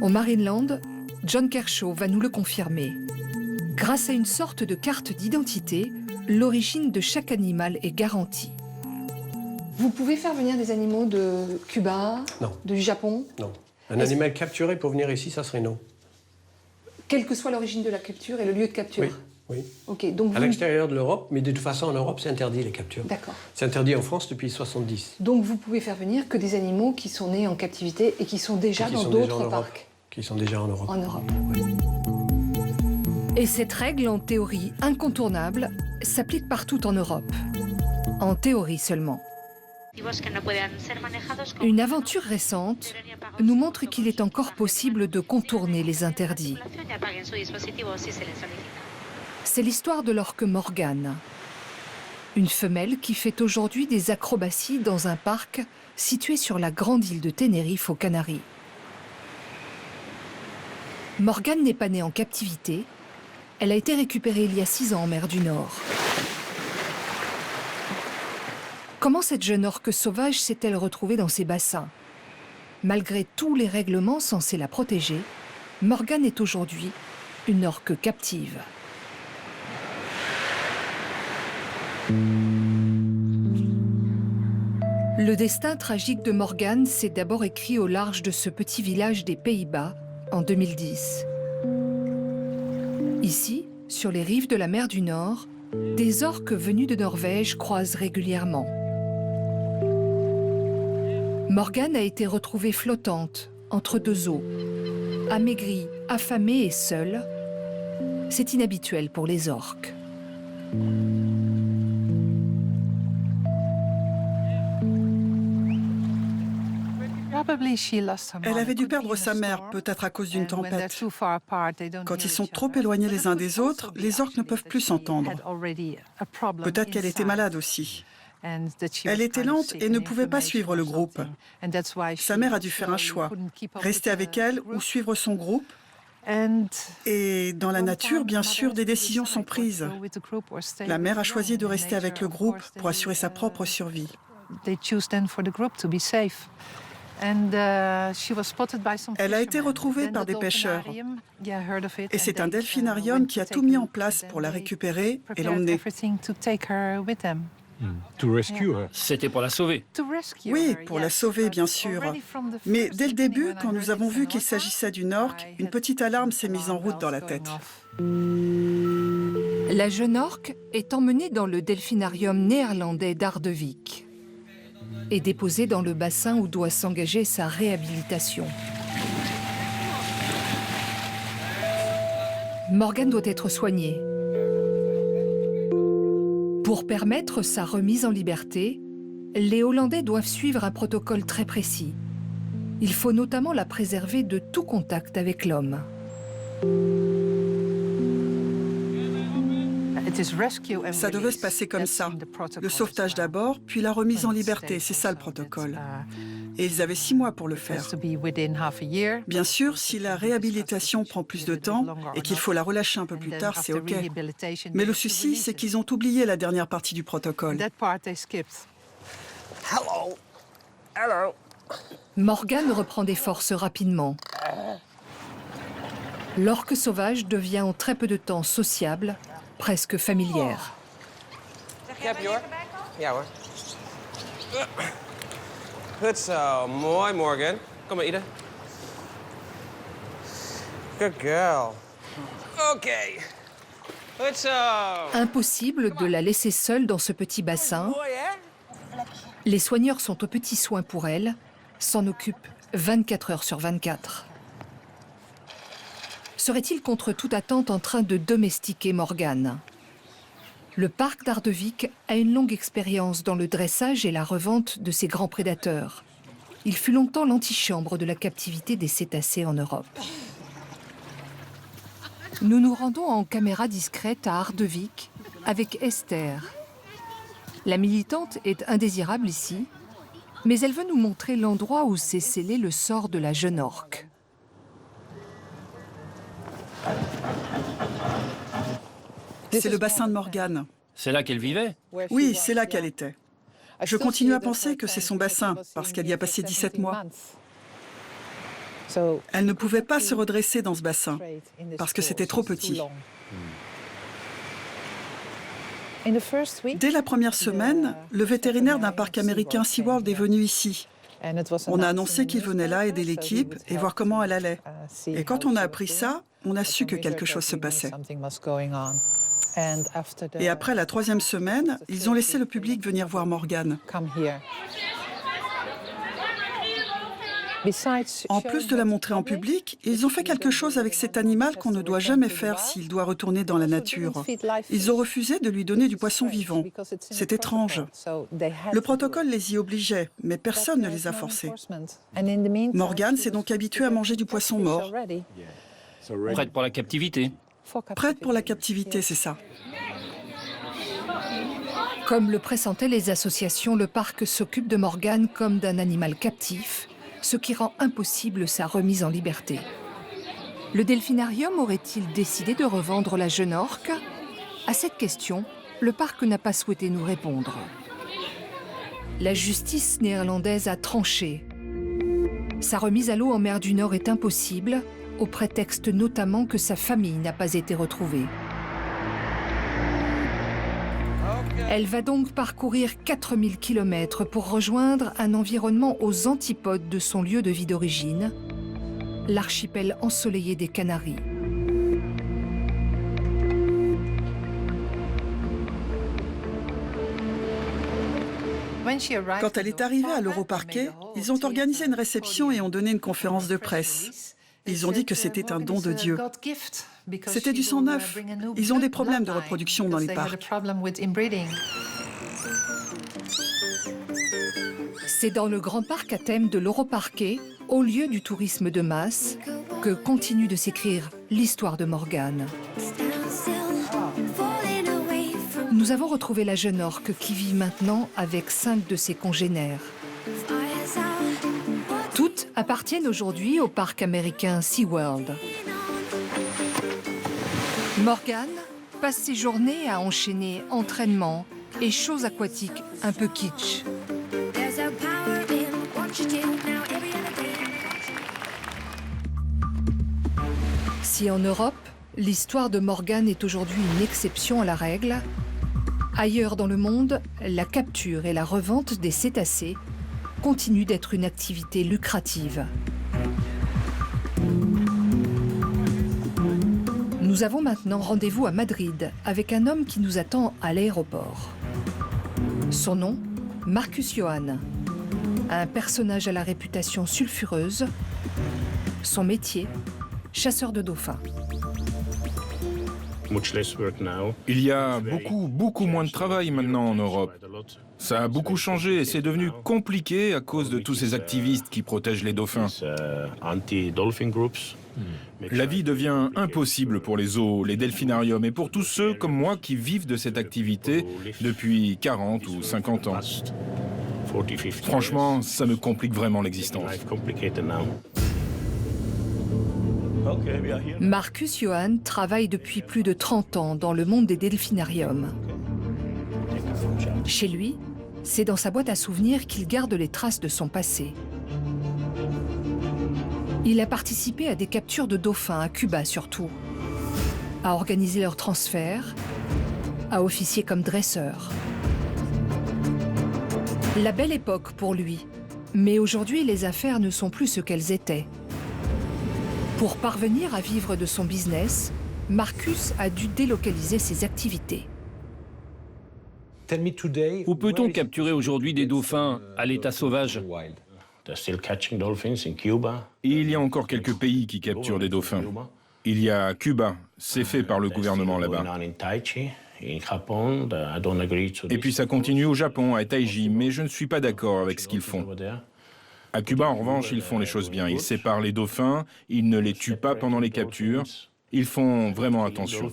Au Marineland, John Kershaw va nous le confirmer. Grâce à une sorte de carte d'identité, l'origine de chaque animal est garantie. Vous pouvez faire venir des animaux de Cuba, du Japon? Non. Un animal capturé pour venir ici, ça serait non. Quelle que soit l'origine de la capture et le lieu de capture? Oui. Okay, donc à l'extérieur de l'Europe, mais de toute façon en Europe, c'est interdit les captures. D'accord. C'est interdit en France depuis 70. Donc vous pouvez faire venir que des animaux qui sont nés en captivité et qui sont déjà dans d'autres parcs. Qui sont déjà en Europe. En Europe. Oui. Et cette règle, en théorie incontournable, s'applique partout en Europe. En théorie seulement. Une aventure récente nous montre qu'il est encore possible de contourner les interdits. C'est l'histoire de l'orque Morgane, une femelle qui fait aujourd'hui des acrobaties dans un parc situé sur la grande île de Tenerife aux Canaries. Morgane n'est pas née en captivité, elle a été récupérée il y a 6 ans en mer du Nord. Comment cette jeune orque sauvage s'est-elle retrouvée dans ces bassins? Malgré tous les règlements censés la protéger, Morgane est aujourd'hui une orque captive. Le destin tragique de Morgane s'est d'abord écrit au large de ce petit village des Pays-Bas en 2010. Ici, sur les rives de la mer du Nord, des orques venus de Norvège croisent régulièrement. Morgane a été retrouvée flottante entre deux eaux, amaigrie, affamée et seule. C'est inhabituel pour les orques. Elle avait dû perdre sa mère, peut-être à cause d'une tempête. Quand ils sont trop éloignés les uns des autres, les orques ne peuvent plus s'entendre. Peut-être qu'elle était malade aussi. Elle était lente et ne pouvait pas suivre le groupe. Sa mère a dû faire un choix, rester avec elle ou suivre son groupe. Et dans la nature, bien sûr, des décisions sont prises. La mère a choisi de rester avec le groupe pour assurer sa propre survie. Elle a été retrouvée par des pêcheurs. Et c'est un delphinarium qui a tout mis en place pour la récupérer et l'emmener. C'était pour la sauver. Oui, pour la sauver, bien sûr. Mais dès le début, quand nous avons vu qu'il s'agissait d'une orque, une petite alarme s'est mise en route dans la tête. La jeune orque est emmenée dans le delphinarium néerlandais d'Ardevik et déposée dans le bassin où doit s'engager sa réhabilitation. Morgane doit être soignée. Pour permettre sa remise en liberté, les Hollandais doivent suivre un protocole très précis. Il faut notamment la préserver de tout contact avec l'homme. Ça devait se passer comme ça. Le sauvetage d'abord, puis la remise en liberté, c'est ça le protocole. Et ils avaient 6 mois pour le faire. Bien sûr, si la réhabilitation prend plus de temps et qu'il faut la relâcher un peu plus tard, c'est OK. Mais le souci, c'est qu'ils ont oublié la dernière partie du protocole. Morgane reprend des forces rapidement. L'orque sauvage devient en très peu de temps sociable, presque familière. Goed zo, mooi Morgan. Kom maar Ida. Good girl. OK. Goed zo. Impossible de la laisser seule dans ce petit bassin. Les soigneurs sont aux petits soins pour elle, s'en occupent 24 heures sur 24. Serait-il contre toute attente en train de domestiquer Morgane? Le parc d'Ardevik a une longue expérience dans le dressage et la revente de ces grands prédateurs. Il fut longtemps l'antichambre de la captivité des cétacés en Europe. Nous nous rendons en caméra discrète à Ardevik avec Esther. La militante est indésirable ici, mais elle veut nous montrer l'endroit où s'est scellé le sort de la jeune orque. C'est le bassin de Morgane. C'est là qu'elle vivait? Oui, c'est là qu'elle était. Je continue à penser que c'est son bassin, parce qu'elle y a passé 17 mois. Elle ne pouvait pas se redresser dans ce bassin, parce que c'était trop petit. Dès la première semaine, le vétérinaire d'un parc américain SeaWorld est venu ici. On a annoncé qu'il venait là aider l'équipe et voir comment elle allait. Et quand on a appris ça, on a su que quelque chose se passait. Et après la 3e semaine, ils ont laissé le public venir voir Morgane. En plus de la montrer en public, ils ont fait quelque chose avec cet animal qu'on ne doit jamais faire s'il doit retourner dans la nature. Ils ont refusé de lui donner du poisson vivant. C'est étrange. Le protocole les y obligeait, mais personne ne les a forcés. Morgane s'est donc habituée à manger du poisson mort. Prête pour la captivité. Prête pour la captivité, c'est ça. Comme le pressentaient les associations, le parc s'occupe de Morgane comme d'un animal captif, ce qui rend impossible sa remise en liberté. Le delphinarium aurait-il décidé de revendre la jeune orque? À cette question, le parc n'a pas souhaité nous répondre. La justice néerlandaise a tranché. Sa remise à l'eau en mer du Nord est impossible, au prétexte notamment que sa famille n'a pas été retrouvée. Elle va donc parcourir 4000 km pour rejoindre un environnement aux antipodes de son lieu de vie d'origine, l'archipel ensoleillé des Canaries. Quand elle est arrivée à l'Europarquet, ils ont organisé une réception et ont donné une conférence de presse. Ils ont dit que c'était un don de Dieu. C'était du sang neuf. Ils ont des problèmes de reproduction dans les parcs. C'est dans le grand parc à thème de l'Europarquet, au lieu du tourisme de masse, que continue de s'écrire l'histoire de Morgane. Nous avons retrouvé la jeune orque qui vit maintenant avec 5 de ses congénères. Toutes appartiennent aujourd'hui au parc américain SeaWorld. Morgane passe ses journées à enchaîner entraînement et choses aquatiques un peu kitsch. Si en Europe, l'histoire de Morgane est aujourd'hui une exception à la règle, ailleurs dans le monde, la capture et la revente des cétacés continuent d'être une activité lucrative. Nous avons maintenant rendez-vous à Madrid avec un homme qui nous attend à l'aéroport. Son nom, Marcus Johann. Un personnage à la réputation sulfureuse. Son métier, chasseur de dauphins. Il y a beaucoup moins de travail maintenant en Europe. Ça a beaucoup changé et c'est devenu compliqué à cause de tous ces activistes qui protègent les dauphins. La vie devient impossible pour les zoos, les delphinariums et pour tous ceux comme moi qui vivent de cette activité depuis 40 ou 50 ans. Franchement, ça me complique vraiment l'existence. Marcus Johann travaille depuis plus de 30 ans dans le monde des delphinariums. Chez lui, c'est dans sa boîte à souvenirs qu'il garde les traces de son passé. Il a participé à des captures de dauphins à Cuba surtout, a organisé leur transfert, a officié comme dresseur. La belle époque pour lui, mais aujourd'hui les affaires ne sont plus ce qu'elles étaient. Pour parvenir à vivre de son business, Marcus a dû délocaliser ses activités. Où peut-on capturer aujourd'hui des dauphins à l'état sauvage? Il y a encore quelques pays qui capturent des dauphins. Il y a Cuba, c'est fait par le gouvernement là-bas. Et puis ça continue au Japon, à Taiji, mais je ne suis pas d'accord avec ce qu'ils font. À Cuba, en revanche, ils font les choses bien. Ils séparent les dauphins, ils ne les tuent pas pendant les captures. Ils font vraiment attention.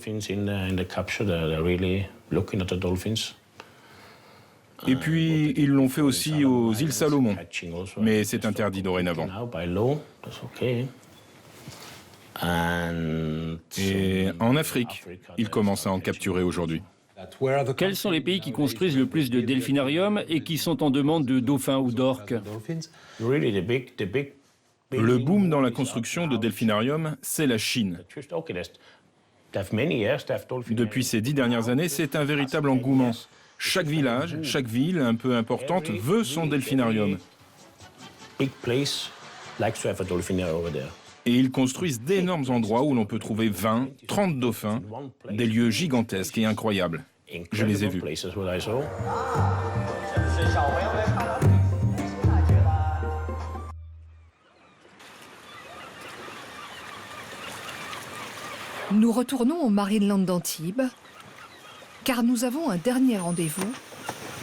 Et puis, ils l'ont fait aussi aux îles Salomon, mais c'est interdit dorénavant. Et en Afrique, ils commencent à en capturer aujourd'hui. Quels sont les pays qui construisent le plus de delphinariums et qui sont en demande de dauphins ou d'orques? Le boom dans la construction de delphinariums, c'est la Chine. Depuis ces 10 dernières années, c'est un véritable engouement. Chaque village, chaque ville un peu importante veut son delphinarium. Et ils construisent d'énormes endroits où l'on peut trouver 20, 30 dauphins, des lieux gigantesques et incroyables. Je les ai vus. Nous retournons au Marineland d'Antibes, car nous avons un dernier rendez-vous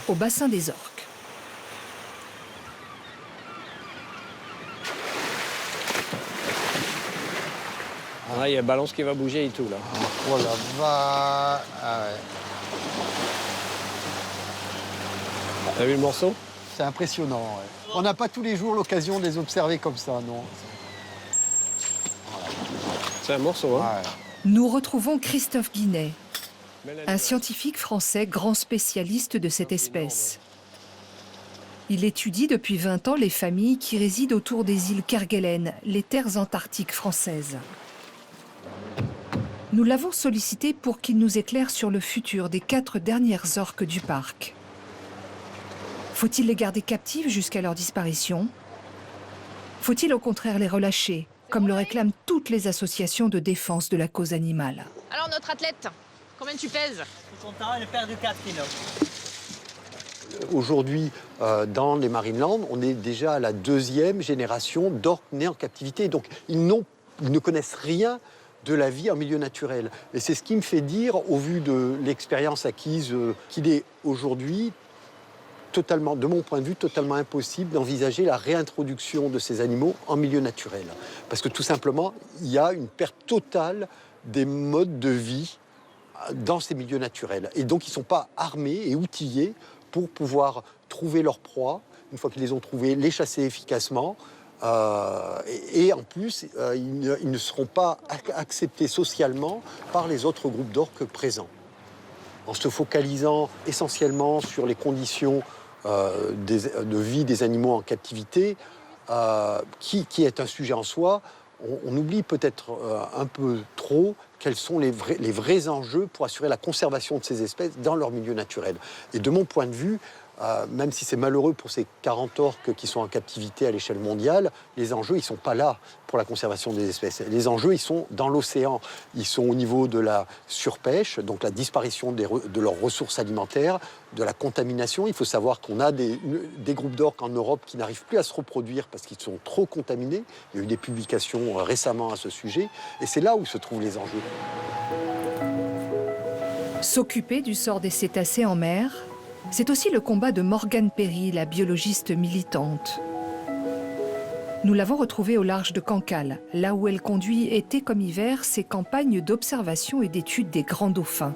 au bassin des orques. Ah, il y a balance qui va bouger et tout là. Oh la vache! Ah ouais. T'as vu le morceau? C'est impressionnant. Ouais. On n'a pas tous les jours l'occasion de les observer comme ça, non? C'est un morceau, hein? Ouais. Nous retrouvons Christophe Guinet, un scientifique français grand spécialiste de cette espèce. Il étudie depuis 20 ans les familles qui résident autour des îles Kerguelen, les terres antarctiques françaises. Nous l'avons sollicité pour qu'il nous éclaire sur le futur des 4 dernières orques du parc. Faut-il les garder captives jusqu'à leur disparition? Faut-il au contraire les relâcher, comme le réclament toutes les associations de défense de la cause animale? Alors, notre athlète, combien tu pèses? Son temps, il a perdu 4 kilos. Aujourd'hui, dans les Marineland, on est déjà à la 2e génération d'orques nés en captivité. Donc, ils ne connaissent rien de la vie en milieu naturel. Et c'est ce qui me fait dire, au vu de l'expérience acquise, qu'il est aujourd'hui totalement, de mon point de vue, totalement impossible d'envisager la réintroduction de ces animaux en milieu naturel. Parce que tout simplement, il y a une perte totale des modes de vie dans ces milieux naturels. Et donc, ils ne sont pas armés et outillés pour pouvoir trouver leur proie, une fois qu'ils les ont trouvés, les chasser efficacement. Et en plus, ils ne seront pas acceptés socialement par les autres groupes d'orques présents. En se focalisant essentiellement sur les conditions de vie des animaux en captivité, qui est un sujet en soi, on oublie peut-être un peu trop quels sont les vrais enjeux pour assurer la conservation de ces espèces dans leur milieu naturel. Et de mon point de vue, même si c'est malheureux pour ces 40 orques qui sont en captivité à l'échelle mondiale, les enjeux, ils ne sont pas là pour la conservation des espèces. Les enjeux, ils sont dans l'océan. Ils sont au niveau de la surpêche, donc la disparition de leurs ressources alimentaires, de la contamination. Il faut savoir qu'on a des groupes d'orques en Europe qui n'arrivent plus à se reproduire parce qu'ils sont trop contaminés. Il y a eu des publications récemment à ce sujet. Et c'est là où se trouvent les enjeux. S'occuper du sort des cétacés en mer, c'est aussi le combat de Morgane Perry, la biologiste militante. Nous l'avons retrouvée au large de Cancale, là où elle conduit été comme hiver ses campagnes d'observation et d'étude des grands dauphins.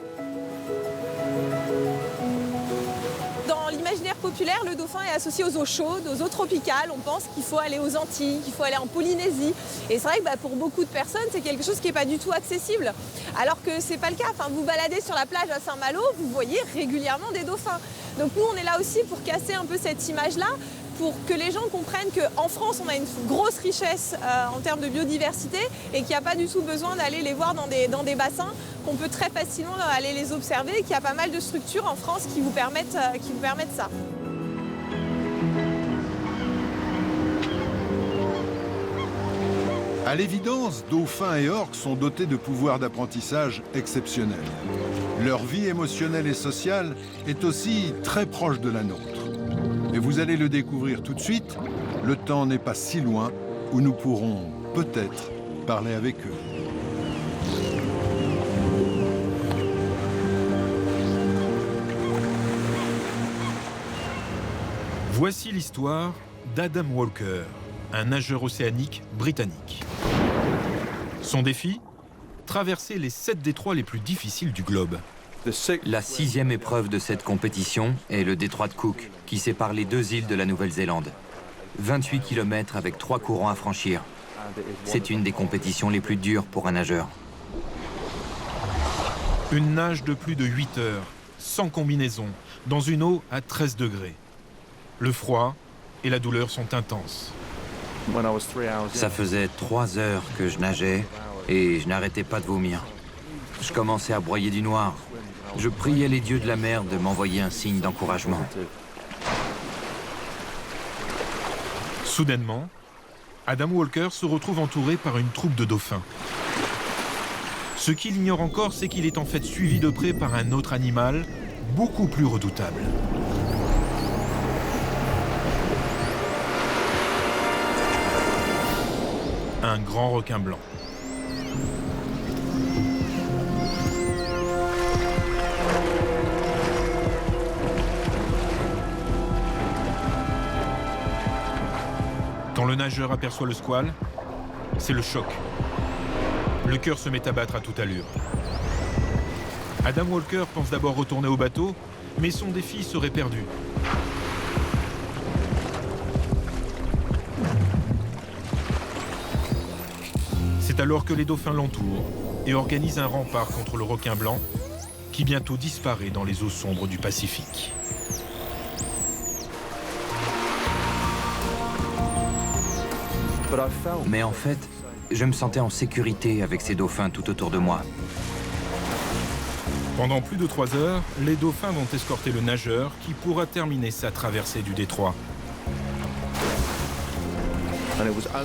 Dans l'imaginaire populaire, le dauphin est associé aux eaux chaudes, aux eaux tropicales. On pense qu'il faut aller aux Antilles, qu'il faut aller en Polynésie. Et c'est vrai que pour beaucoup de personnes, c'est quelque chose qui n'est pas du tout accessible. Alors que c'est pas le cas. Enfin, vous baladez sur la plage à Saint-Malo, vous voyez régulièrement des dauphins. Donc nous, on est là aussi pour casser un peu cette image-là, pour que les gens comprennent qu'en France, on a une grosse richesse en termes de biodiversité et qu'il n'y a pas du tout besoin d'aller les voir dans des bassins, qu'on peut très facilement aller les observer et qu'il y a pas mal de structures en France qui vous permettent ça. À l'évidence, dauphins et orques sont dotés de pouvoirs d'apprentissage exceptionnels. Leur vie émotionnelle et sociale est aussi très proche de la nôtre. Et vous allez le découvrir tout de suite, le temps n'est pas si loin où nous pourrons peut-être parler avec eux. Voici l'histoire d'Adam Walker, un nageur océanique britannique. Son défi ? Traverser les 7 détroits les plus difficiles du globe. La 6e épreuve de cette compétition est le détroit de Cook, qui sépare les 2 îles de la Nouvelle-Zélande. 28 km avec 3 courants à franchir. C'est une des compétitions les plus dures pour un nageur. Une nage de plus de 8 heures, sans combinaison, dans une eau à 13 degrés. Le froid et la douleur sont intenses. Ça faisait 3 heures que je nageais et je n'arrêtais pas de vomir. Je commençais à broyer du noir. Je priais les dieux de la mer de m'envoyer un signe d'encouragement. Soudainement, Adam Walker se retrouve entouré par une troupe de dauphins. Ce qu'il ignore encore, c'est qu'il est en fait suivi de près par un autre animal, beaucoup plus redoutable. Un grand requin blanc. Quand le nageur aperçoit le squale, c'est le choc. Le cœur se met à battre à toute allure. Adam Walker pense d'abord retourner au bateau, mais son défi serait perdu. C'est alors que les dauphins l'entourent et organisent un rempart contre le requin blanc, qui bientôt disparaît dans les eaux sombres du Pacifique. Mais en fait, je me sentais en sécurité avec ces dauphins tout autour de moi. Pendant plus de 3 heures, les dauphins vont escorter le nageur qui pourra terminer sa traversée du détroit.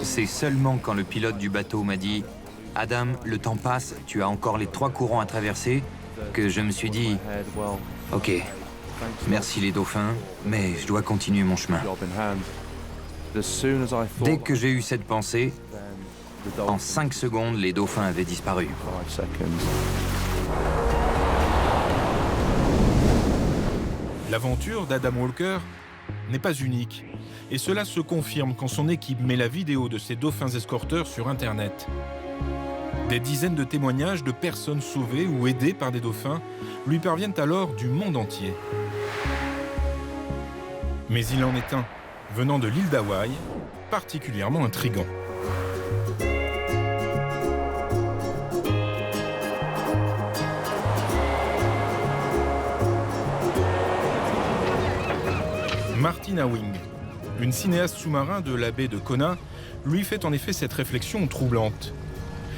C'est seulement quand le pilote du bateau m'a dit « Adam, le temps passe, tu as encore les 3 courants à traverser » que je me suis dit « Ok, merci les dauphins, mais je dois continuer mon chemin. » Dès que j'ai eu cette pensée, en 5 secondes, les dauphins avaient disparu. L'aventure d'Adam Walker n'est pas unique. Et cela se confirme quand son équipe met la vidéo de ces dauphins escorteurs sur Internet. Des dizaines de témoignages de personnes sauvées ou aidées par des dauphins lui parviennent alors du monde entier. Mais il en est un, venant de l'île d'Hawaï, particulièrement intrigant. Martina Wing, une cinéaste sous-marin de la baie de Kona, lui fait en effet cette réflexion troublante.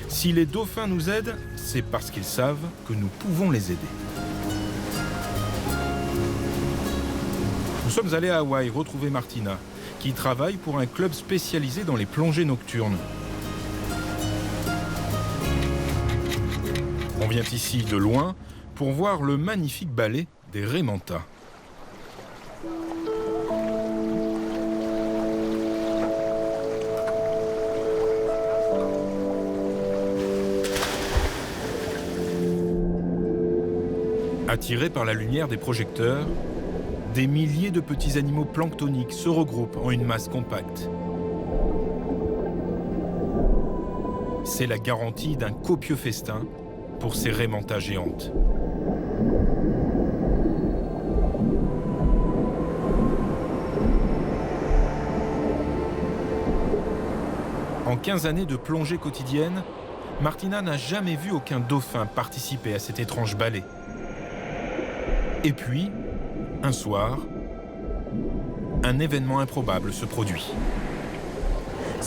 Si les dauphins nous aident, c'est parce qu'ils savent que nous pouvons les aider. Nous sommes allés à Hawaï retrouver Martina, qui travaille pour un club spécialisé dans les plongées nocturnes. On vient ici de loin pour voir le magnifique ballet des raies manta. Attirés par la lumière des projecteurs, des milliers de petits animaux planctoniques se regroupent en une masse compacte. C'est la garantie d'un copieux festin pour ces raies manta géantes. En 15 années de plongée quotidienne, Martina n'a jamais vu aucun dauphin participer à cet étrange ballet. Et puis, un soir, un événement improbable se produit.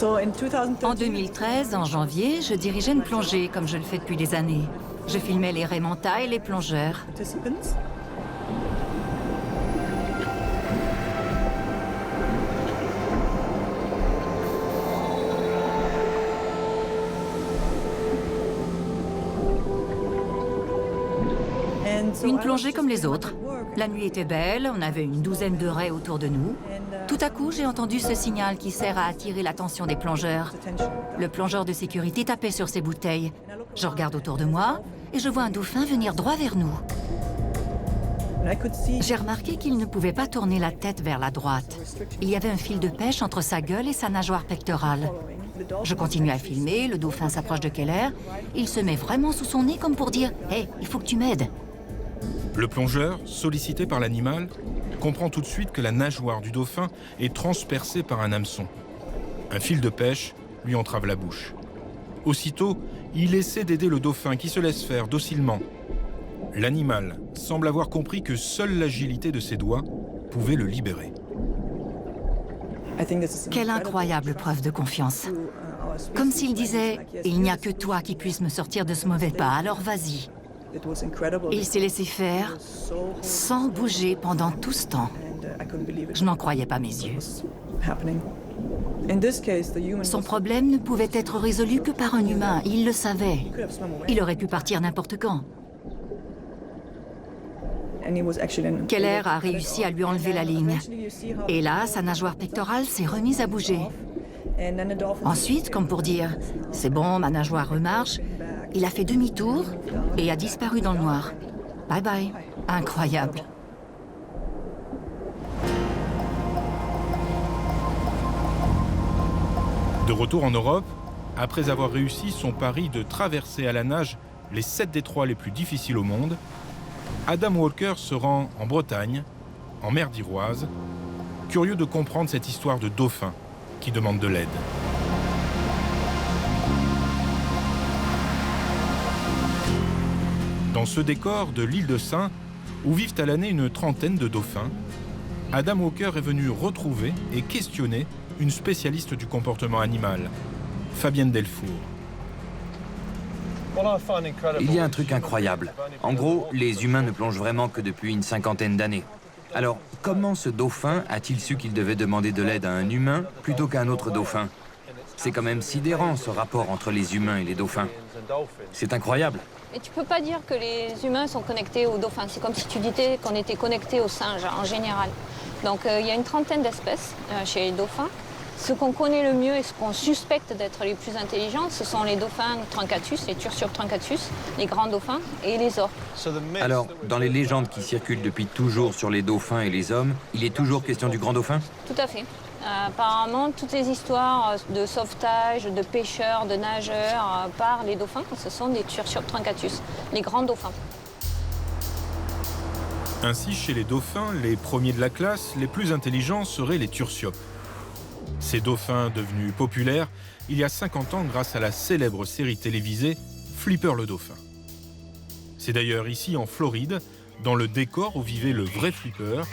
En 2013, en janvier, je dirigeais une plongée comme je le fais depuis des années. Je filmais les raies manta et les plongeurs. Une plongée comme les autres. La nuit était belle, on avait une douzaine de raies autour de nous. Tout à coup, j'ai entendu ce signal qui sert à attirer l'attention des plongeurs. Le plongeur de sécurité tapait sur ses bouteilles. Je regarde autour de moi et je vois un dauphin venir droit vers nous. J'ai remarqué qu'il ne pouvait pas tourner la tête vers la droite. Il y avait un fil de pêche entre sa gueule et sa nageoire pectorale. Je continue à filmer, le dauphin s'approche de Keller. Il se met vraiment sous son nez comme pour dire « Hey, il faut que tu m'aides !» Le plongeur, sollicité par l'animal, comprend tout de suite que la nageoire du dauphin est transpercée par un hameçon. Un fil de pêche lui entrave la bouche. Aussitôt, il essaie d'aider le dauphin qui se laisse faire docilement. L'animal semble avoir compris que seule l'agilité de ses doigts pouvait le libérer. Quelle incroyable preuve de confiance. Comme s'il disait « Il n'y a que toi qui puisse me sortir de ce mauvais pas, alors vas-y ». Il s'est laissé faire sans bouger pendant tout ce temps. Je n'en croyais pas mes yeux. Son problème ne pouvait être résolu que par un humain, il le savait. Il aurait pu partir n'importe quand. Keller a réussi à lui enlever la ligne. Et là, sa nageoire pectorale s'est remise à bouger. Ensuite, comme pour dire « C'est bon, ma nageoire remarche », il a fait demi-tour et a disparu dans le noir. Bye bye. Incroyable. De retour en Europe, après avoir réussi son pari de traverser à la nage les 7 détroits les plus difficiles au monde, Adam Walker se rend en Bretagne, en mer d'Iroise, curieux de comprendre cette histoire de dauphin qui demande de l'aide. Dans ce décor de l'île de Sein, où vivent à l'année une trentaine de dauphins, Adam Walker est venu retrouver et questionner une spécialiste du comportement animal, Fabienne Delfour. Il y a un truc incroyable. En gros, les humains ne plongent vraiment que depuis une 50aine d'années. Alors, comment ce dauphin a-t-il su qu'il devait demander de l'aide à un humain plutôt qu'à un autre dauphin? C'est quand même sidérant, ce rapport entre les humains et les dauphins. C'est incroyable. Et tu peux pas dire que les humains sont connectés aux dauphins. C'est comme si tu disais qu'on était connectés aux singes, en général. Donc, il y a une trentaine d'espèces chez les dauphins. Ce qu'on connaît le mieux et ce qu'on suspecte d'être les plus intelligents, ce sont les dauphins truncatus, les Tursiops truncatus, les grands dauphins et les orques. Alors, dans les légendes qui circulent depuis toujours sur les dauphins et les hommes, il est toujours question du grand dauphin? Tout à fait. Apparemment, toutes les histoires de sauvetage, de pêcheurs, de nageurs par les dauphins, ce sont des Tursiops truncatus, les grands dauphins. Ainsi, chez les dauphins, les premiers de la classe, les plus intelligents seraient les Tursiops. Ces dauphins devenus populaires il y a 50 ans grâce à la célèbre série télévisée Flipper le dauphin. C'est d'ailleurs ici en Floride, dans le décor où vivait le vrai Flipper,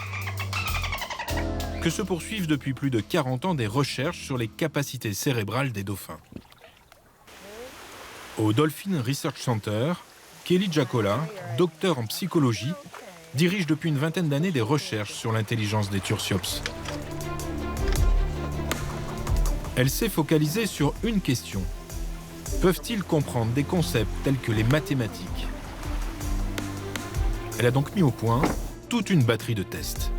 que se poursuivent depuis plus de 40 ans des recherches sur les capacités cérébrales des dauphins. Au Dolphin Research Center, Kelly Giacola, docteur en psychologie, dirige depuis une vingtaine d'années des recherches sur l'intelligence des Tursiops. Elle s'est focalisée sur une question. Peuvent-ils comprendre des concepts tels que les mathématiques? Elle a donc mis au point toute une batterie de tests.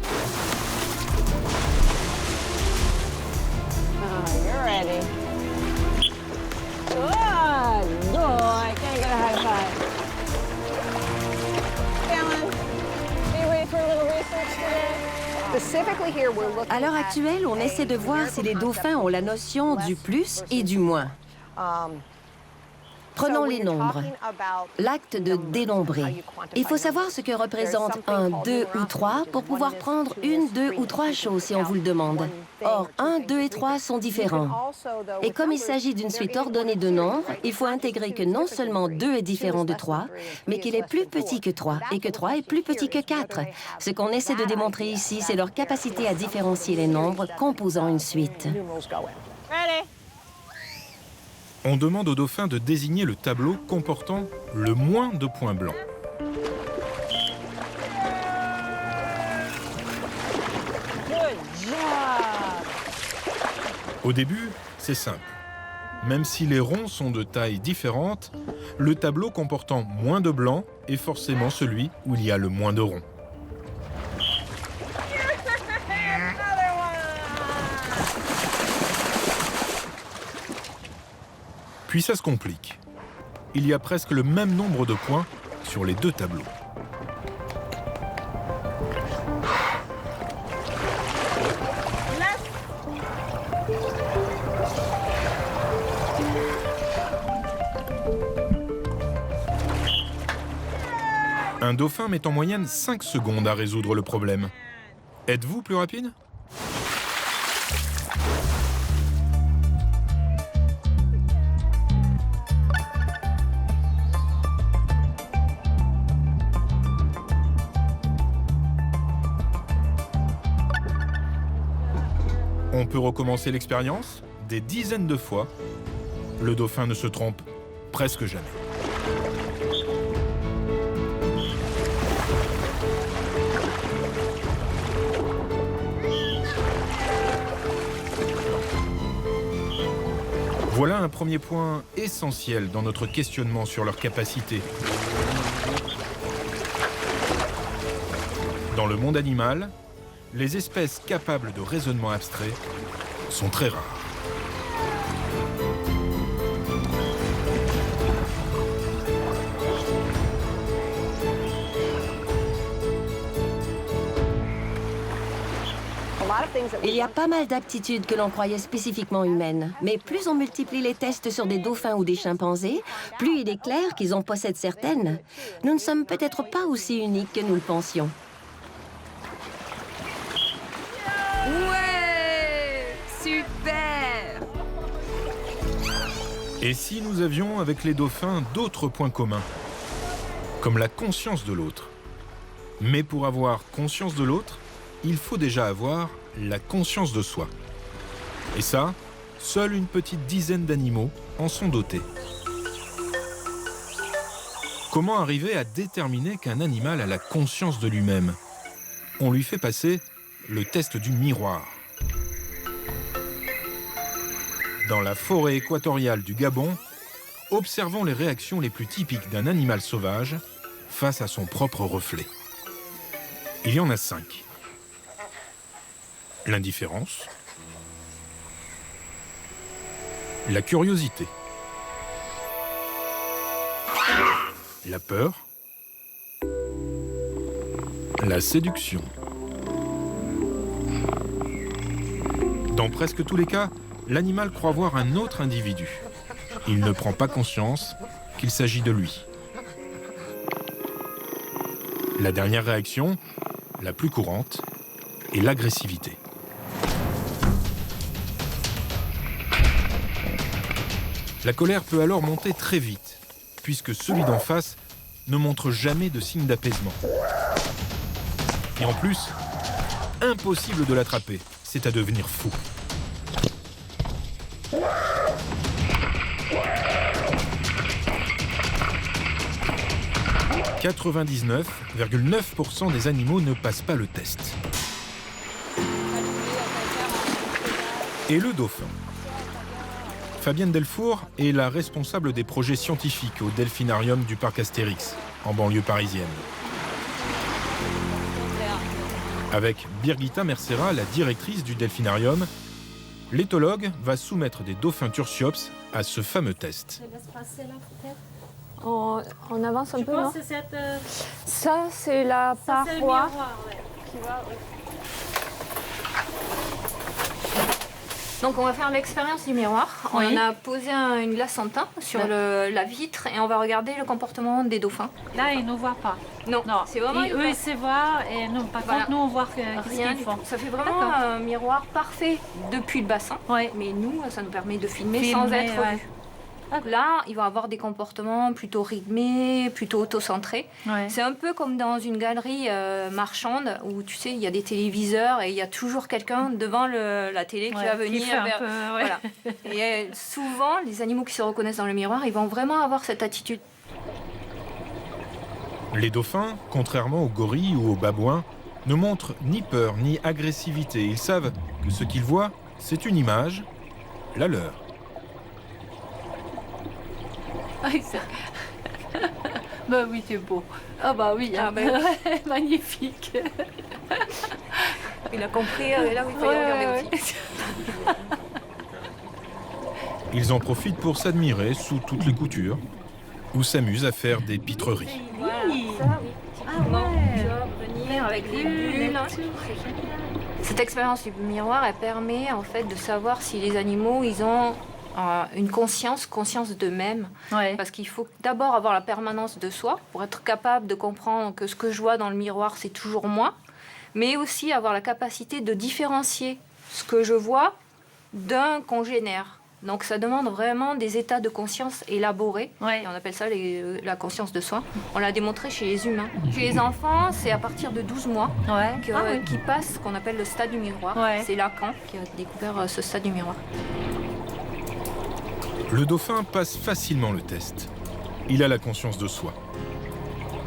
À l'heure actuelle, on essaie de voir si les dauphins ont la notion du plus et du moins. Prenons les nombres. L'acte de dénombrer. Il faut savoir ce que représente 1, 2 ou 3 pour pouvoir prendre une, 2 ou 3 choses si on vous le demande. Or, 1, 2 et 3 sont différents. Et comme il s'agit d'une suite ordonnée de nombres, il faut intégrer que non seulement 2 est différent de 3, mais qu'il est plus petit que 3 et que 3 est plus petit que 4. Ce qu'on essaie de démontrer ici, c'est leur capacité à différencier les nombres composant une suite. On demande aux dauphins de désigner le tableau comportant le moins de points blancs. Au début, c'est simple. Même si les ronds sont de tailles différentes, le tableau comportant moins de blancs est forcément celui où il y a le moins de ronds. Puis ça se complique. Il y a presque le même nombre de points sur les deux tableaux. Un dauphin met en moyenne 5 secondes à résoudre le problème. Êtes-vous plus rapide ? On peut recommencer l'expérience des dizaines de fois. Le dauphin ne se trompe presque jamais. Voilà un premier point essentiel dans notre questionnement sur leurs capacités. Dans le monde animal, les espèces capables de raisonnement abstrait sont très rares. Il y a pas mal d'aptitudes que l'on croyait spécifiquement humaines. Mais plus on multiplie les tests sur des dauphins ou des chimpanzés, plus il est clair qu'ils en possèdent certaines. Nous ne sommes peut-être pas aussi uniques que nous le pensions. Ouais! Super! Et si nous avions avec les dauphins d'autres points communs, comme la conscience de l'autre? Mais pour avoir conscience de l'autre, il faut déjà avoir la conscience de soi. Et ça, seule une petite dizaine d'animaux en sont dotés. Comment arriver à déterminer qu'un animal a la conscience de lui-même? On lui fait passer le test du miroir. Dans la forêt équatoriale du Gabon, observons les réactions les plus typiques d'un animal sauvage face à son propre reflet. Il y en a 5. L'indifférence, la curiosité, la peur, la séduction. Dans presque tous les cas, l'animal croit voir un autre individu. Il ne prend pas conscience qu'il s'agit de lui. La dernière réaction, la plus courante, est l'agressivité. La colère peut alors monter très vite, puisque celui d'en face ne montre jamais de signe d'apaisement. Et en plus, impossible de l'attraper, c'est à devenir fou. 99,9% des animaux ne passent pas le test. Et le dauphin. Fabienne Delfour est la responsable des projets scientifiques au delphinarium du parc Astérix, en banlieue parisienne. Avec Birgitta Mercera, la directrice du delphinarium, l'éthologue va soumettre des dauphins Tursiops à ce fameux test. On avance un peu, non? Ça, c'est la paroi qui va... Donc on va faire l'expérience du miroir. Oui. On a posé une glace en teint sur la vitre et on va regarder le comportement des dauphins. Là, ils ne voient pas. Non, c'est vraiment... Eux, ils se voient et nous, par contre, nous, on voit qu'est-ce qu'ils font. Ça fait vraiment un miroir parfait depuis le bassin. Mais nous, ça nous permet de filmer sans être vu. Là, ils vont avoir des comportements plutôt rythmés, plutôt auto-centrés. C'est un peu comme dans une galerie marchande où, tu sais, il y a des téléviseurs et il y a toujours quelqu'un devant la télé qui va venir. Voilà. Et souvent, les animaux qui se reconnaissent dans le miroir, ils vont vraiment avoir cette attitude. Les dauphins, contrairement aux gorilles ou aux babouins, ne montrent ni peur ni agressivité. Ils savent que ce qu'ils voient, c'est une image, la leur. Bah oui, c'est beau. Ah bah oui, magnifique. Il a compris, là où il fallait regarder aussi. Ils en profitent pour s'admirer sous toutes les coutures ou s'amusent à faire des pitreries. Oui, ça, oui. Tu vas venir avec les bulles. Cette expérience du miroir, elle permet en fait de savoir si les animaux, ils ont une conscience d'eux-mêmes. Parce qu'il faut d'abord avoir la permanence de soi pour être capable de comprendre que ce que je vois dans le miroir, c'est toujours moi, mais aussi avoir la capacité de différencier ce que je vois d'un congénère. Donc ça demande vraiment des états de conscience élaborés. Et on appelle ça la conscience de soi. On l'a démontré chez les humains. Chez les enfants, c'est à partir de 12 mois qu'ils passent ce qu'on appelle le stade du miroir. C'est Lacan qui a découvert ce stade du miroir. Le dauphin passe facilement le test. Il a la conscience de soi.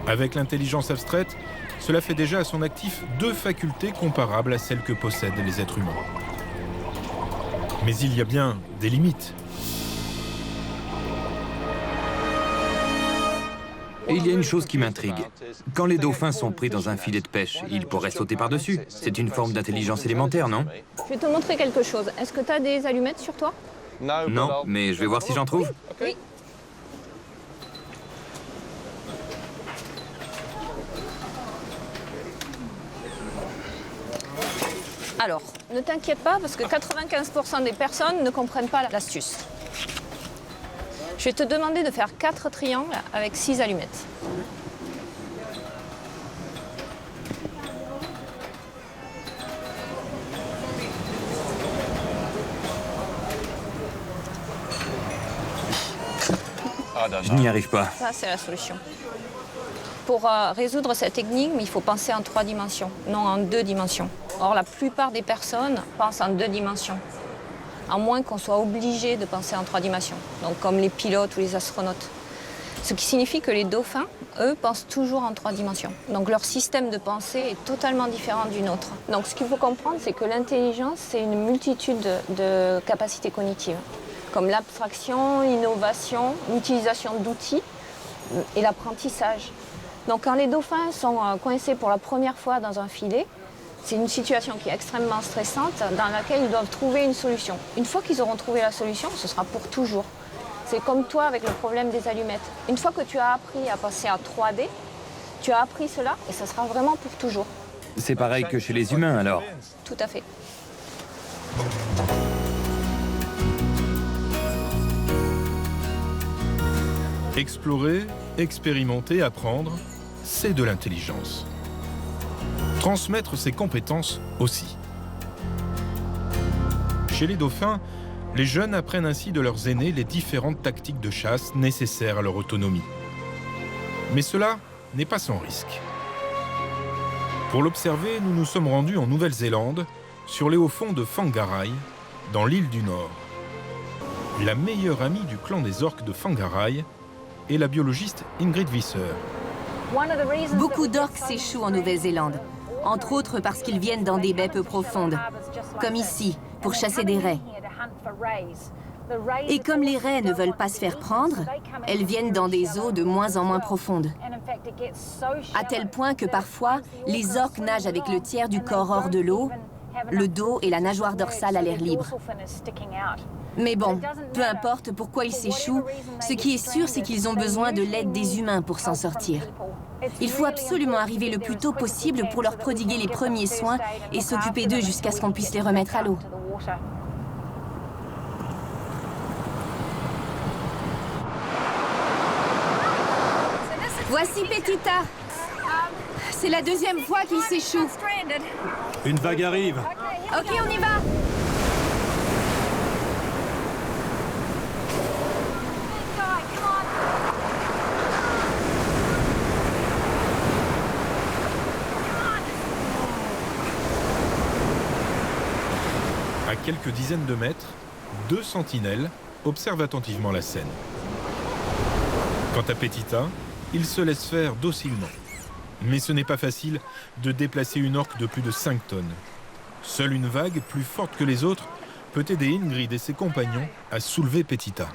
Avec l'intelligence abstraite, cela fait déjà à son actif 2 facultés comparables à celles que possèdent les êtres humains. Mais il y a bien des limites. Et il y a une chose qui m'intrigue. Quand les dauphins sont pris dans un filet de pêche, ils pourraient sauter par-dessus. C'est une forme d'intelligence élémentaire, non? Je vais te montrer quelque chose. Est-ce que tu as des allumettes sur toi? Non, mais je vais voir si j'en trouve. Oui. Alors, ne t'inquiète pas parce que 95% des personnes ne comprennent pas l'astuce. Je vais te demander de faire 4 triangles avec 6 allumettes. Je n'y arrive pas. Ça, c'est la solution. Pour résoudre cette énigme, il faut penser en 3 dimensions, non en 2 dimensions. Or, la plupart des personnes pensent en 2 dimensions. à moins qu'on soit obligé de penser en 3 dimensions, donc comme les pilotes ou les astronautes. Ce qui signifie que les dauphins, eux, pensent toujours en 3 dimensions. Donc leur système de pensée est totalement différent du nôtre. Donc ce qu'il faut comprendre, c'est que l'intelligence, c'est une multitude de capacités cognitives, comme l'abstraction, l'innovation, l'utilisation d'outils et l'apprentissage. Donc quand les dauphins sont coincés pour la première fois dans un filet, c'est une situation qui est extrêmement stressante dans laquelle ils doivent trouver une solution. Une fois qu'ils auront trouvé la solution, ce sera pour toujours. C'est comme toi avec le problème des allumettes. Une fois que tu as appris à passer à 3D, tu as appris cela et ça sera vraiment pour toujours. C'est pareil que chez les humains alors? Tout à fait. Explorer, expérimenter, apprendre, c'est de l'intelligence. Transmettre ses compétences aussi. Chez les dauphins, les jeunes apprennent ainsi de leurs aînés les différentes tactiques de chasse nécessaires à leur autonomie. Mais cela n'est pas sans risque. Pour l'observer, nous nous sommes rendus en Nouvelle-Zélande, sur les hauts fonds de Whangarei, dans l'île du Nord. La meilleure amie du clan des orques de Whangarei est la biologiste Ingrid Visser. Beaucoup d'orques s'échouent en Nouvelle-Zélande, entre autres parce qu'ils viennent dans des baies peu profondes, comme ici, pour chasser des raies. Et comme les raies ne veulent pas se faire prendre, elles viennent dans des eaux de moins en moins profondes. À tel point que parfois, les orques nagent avec le tiers du corps hors de l'eau, le dos et la nageoire dorsale à l'air libre. Mais bon, peu importe pourquoi ils s'échouent, ce qui est sûr, c'est qu'ils ont besoin de l'aide des humains pour s'en sortir. Il faut absolument arriver le plus tôt possible pour leur prodiguer les premiers soins et s'occuper d'eux jusqu'à ce qu'on puisse les remettre à l'eau. Voici Petita. C'est la 2e fois qu'il s'échoue. Une vague arrive. Ok, on y va. À quelques dizaines de mètres, 2 sentinelles observent attentivement la scène. Quant à Petita, il se laisse faire docilement. Mais ce n'est pas facile de déplacer une orque de plus de 5 tonnes. Seule une vague plus forte que les autres peut aider Ingrid et ses compagnons à soulever Petita.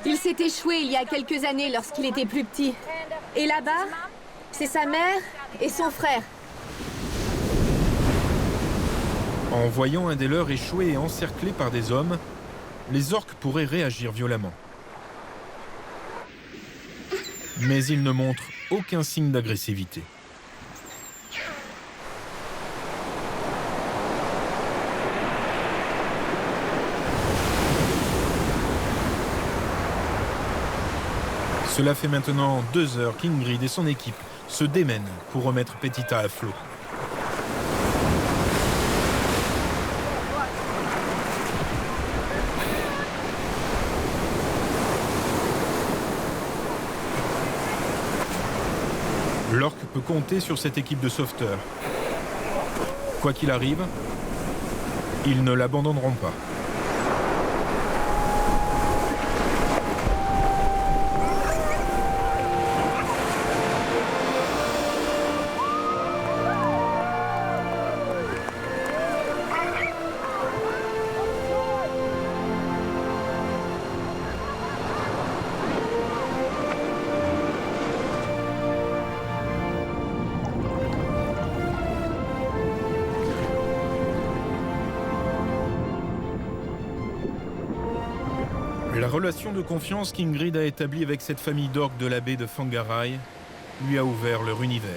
Il s'est échoué il y a quelques années lorsqu'il était plus petit. Et là-bas, c'est sa mère et son frère. En voyant un des leurs échouer et encerclé par des hommes, les orques pourraient réagir violemment. Mais ils ne montrent aucun signe d'agressivité. Cela fait maintenant 2 heures qu'Ingrid et son équipe se démènent pour remettre Petita à flot. L'orque peut compter sur cette équipe de sauveteurs. Quoi qu'il arrive, ils ne l'abandonneront pas. La relation de confiance qu'Ingrid a établie avec cette famille d'orques de la baie de Whangarei lui a ouvert leur univers.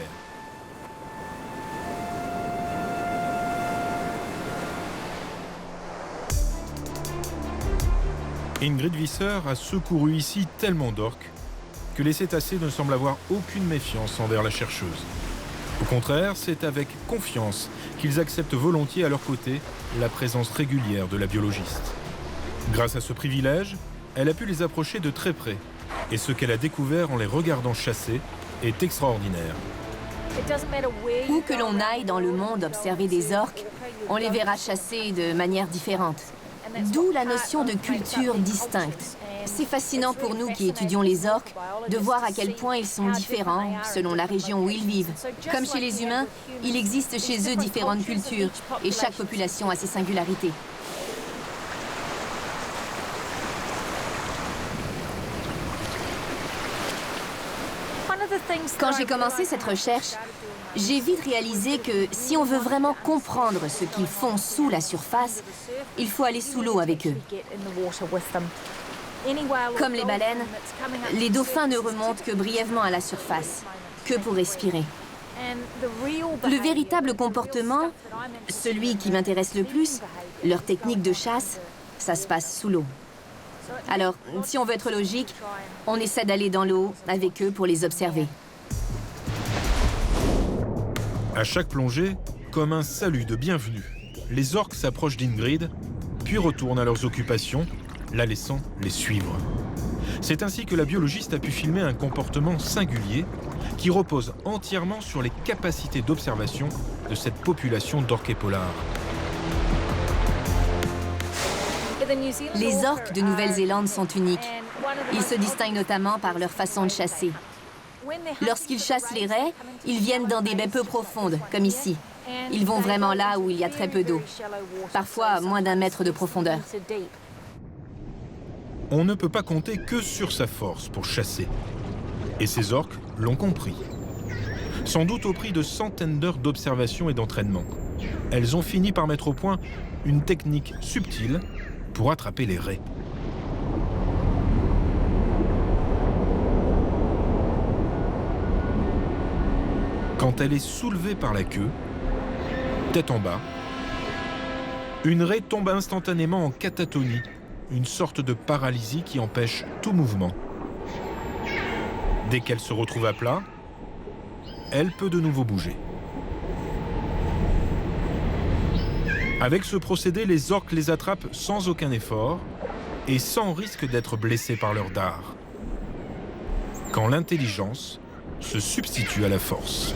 Ingrid Visser a secouru ici tellement d'orques que les cétacés ne semblent avoir aucune méfiance envers la chercheuse. Au contraire, c'est avec confiance qu'ils acceptent volontiers à leur côté la présence régulière de la biologiste. Grâce à ce privilège, elle a pu les approcher de très près. Et ce qu'elle a découvert en les regardant chasser est extraordinaire. Où que l'on aille dans le monde observer des orques, on les verra chasser de manière différente. D'où la notion de culture distincte. C'est fascinant pour nous qui étudions les orques de voir à quel point ils sont différents selon la région où ils vivent. Comme chez les humains, il existe chez eux différentes cultures et chaque population a ses singularités. Quand j'ai commencé cette recherche, j'ai vite réalisé que si on veut vraiment comprendre ce qu'ils font sous la surface, il faut aller sous l'eau avec eux. Comme les baleines, les dauphins ne remontent que brièvement à la surface, que pour respirer. Le véritable comportement, celui qui m'intéresse le plus, leur technique de chasse, ça se passe sous l'eau. Alors, si on veut être logique, on essaie d'aller dans l'eau avec eux pour les observer. À chaque plongée, comme un salut de bienvenue, les orques s'approchent d'Ingrid, puis retournent à leurs occupations, la laissant les suivre. C'est ainsi que la biologiste a pu filmer un comportement singulier qui repose entièrement sur les capacités d'observation de cette population d'orques polars. Les orques de Nouvelle-Zélande sont uniques. Ils se distinguent notamment par leur façon de chasser. Lorsqu'ils chassent les raies, ils viennent dans des baies peu profondes, comme ici. Ils vont vraiment là où il y a très peu d'eau, parfois moins d'1 mètre de profondeur. On ne peut pas compter que sur sa force pour chasser. Et ces orques l'ont compris. Sans doute au prix de centaines d'heures d'observation et d'entraînement. Elles ont fini par mettre au point une technique subtile pour attraper les raies. Quand elle est soulevée par la queue, tête en bas, une raie tombe instantanément en catatonie, une sorte de paralysie qui empêche tout mouvement. Dès qu'elle se retrouve à plat, elle peut de nouveau bouger. Avec ce procédé, les orques les attrapent sans aucun effort et sans risque d'être blessés par leur dard. Quand l'intelligence se substitue à la force.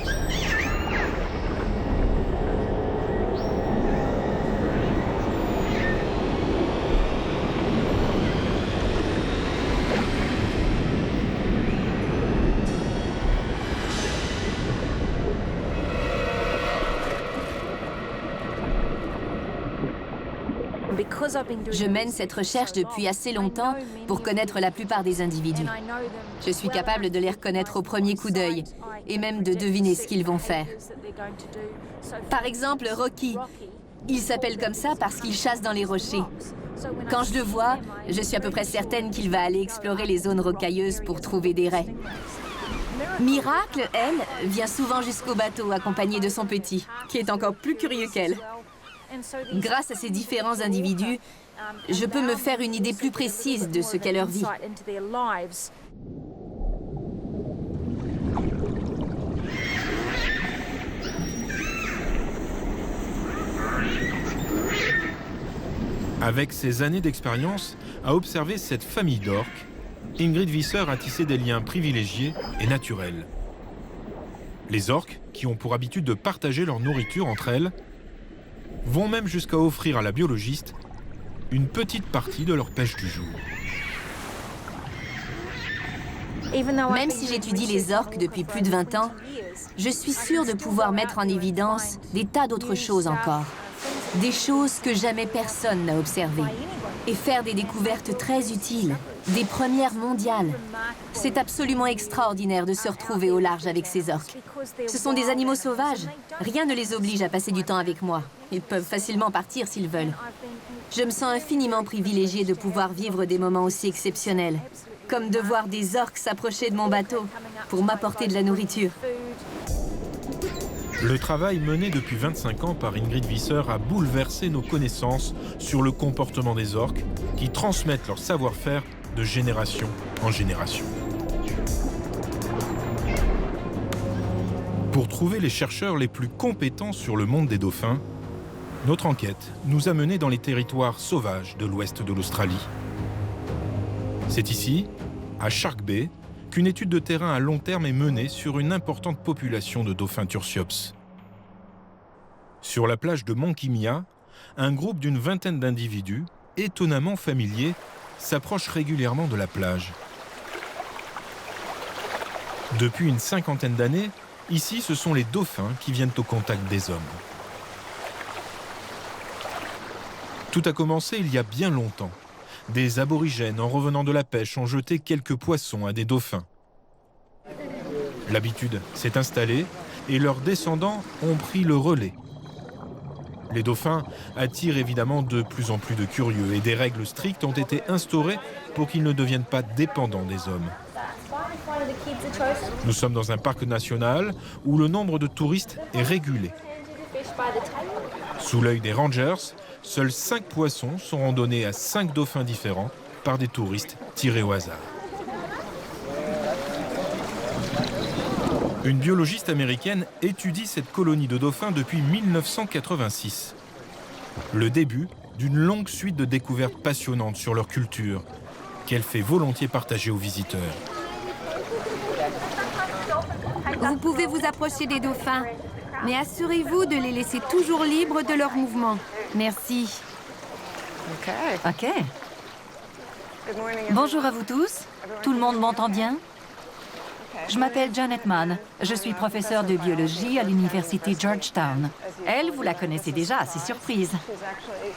Je mène cette recherche depuis assez longtemps pour connaître la plupart des individus. Je suis capable de les reconnaître au premier coup d'œil et même de deviner ce qu'ils vont faire. Par exemple, Rocky. Il s'appelle comme ça parce qu'il chasse dans les rochers. Quand je le vois, je suis à peu près certaine qu'il va aller explorer les zones rocailleuses pour trouver des raies. Miracle, elle, vient souvent jusqu'au bateau accompagnée de son petit, qui est encore plus curieux qu'elle. Grâce à ces différents individus, je peux me faire une idée plus précise de ce qu'est leur vie. Avec ses années d'expérience à observer cette famille d'orques, Ingrid Visser a tissé des liens privilégiés et naturels. Les orques, qui ont pour habitude de partager leur nourriture entre elles, vont même jusqu'à offrir à la biologiste une petite partie de leur pêche du jour. Même si j'étudie les orques depuis plus de 20 ans, je suis sûre de pouvoir mettre en évidence des tas d'autres choses encore. Des choses que jamais personne n'a observées. Et faire des découvertes très utiles, des premières mondiales. C'est absolument extraordinaire de se retrouver au large avec ces orques. Ce sont des animaux sauvages. Rien ne les oblige à passer du temps avec moi. Ils peuvent facilement partir s'ils veulent. Je me sens infiniment privilégiée de pouvoir vivre des moments aussi exceptionnels, comme de voir des orques s'approcher de mon bateau pour m'apporter de la nourriture. Le travail mené depuis 25 ans par Ingrid Visser a bouleversé nos connaissances sur le comportement des orques qui transmettent leur savoir-faire de génération en génération. Pour trouver les chercheurs les plus compétents sur le monde des dauphins, notre enquête nous a menés dans les territoires sauvages de l'ouest de l'Australie. C'est ici, à Shark Bay, qu'une étude de terrain à long terme est menée sur une importante population de dauphins Tursiops. Sur la plage de Monkimia, un groupe d'une vingtaine d'individus étonnamment familiers, s'approchent régulièrement de la plage. Depuis une cinquantaine d'années, ici, ce sont les dauphins qui viennent au contact des hommes. Tout a commencé il y a bien longtemps. Des aborigènes, en revenant de la pêche, ont jeté quelques poissons à des dauphins. L'habitude s'est installée et leurs descendants ont pris le relais. Les dauphins attirent évidemment de plus en plus de curieux et des règles strictes ont été instaurées pour qu'ils ne deviennent pas dépendants des hommes. Nous sommes dans un parc national où le nombre de touristes est régulé. Sous l'œil des rangers, seuls 5 poissons seront donnés à 5 dauphins différents par des touristes tirés au hasard. Une biologiste américaine étudie cette colonie de dauphins depuis 1986. Le début d'une longue suite de découvertes passionnantes sur leur culture, qu'elle fait volontiers partager aux visiteurs. Vous pouvez vous approcher des dauphins, mais assurez-vous de les laisser toujours libres de leurs mouvements. Merci. Ok. Bonjour à vous tous. Tout le monde m'entend bien? Je m'appelle Janet Mann. Je suis professeure de biologie à l'université Georgetown. Elle, vous la connaissez déjà, c'est surprise.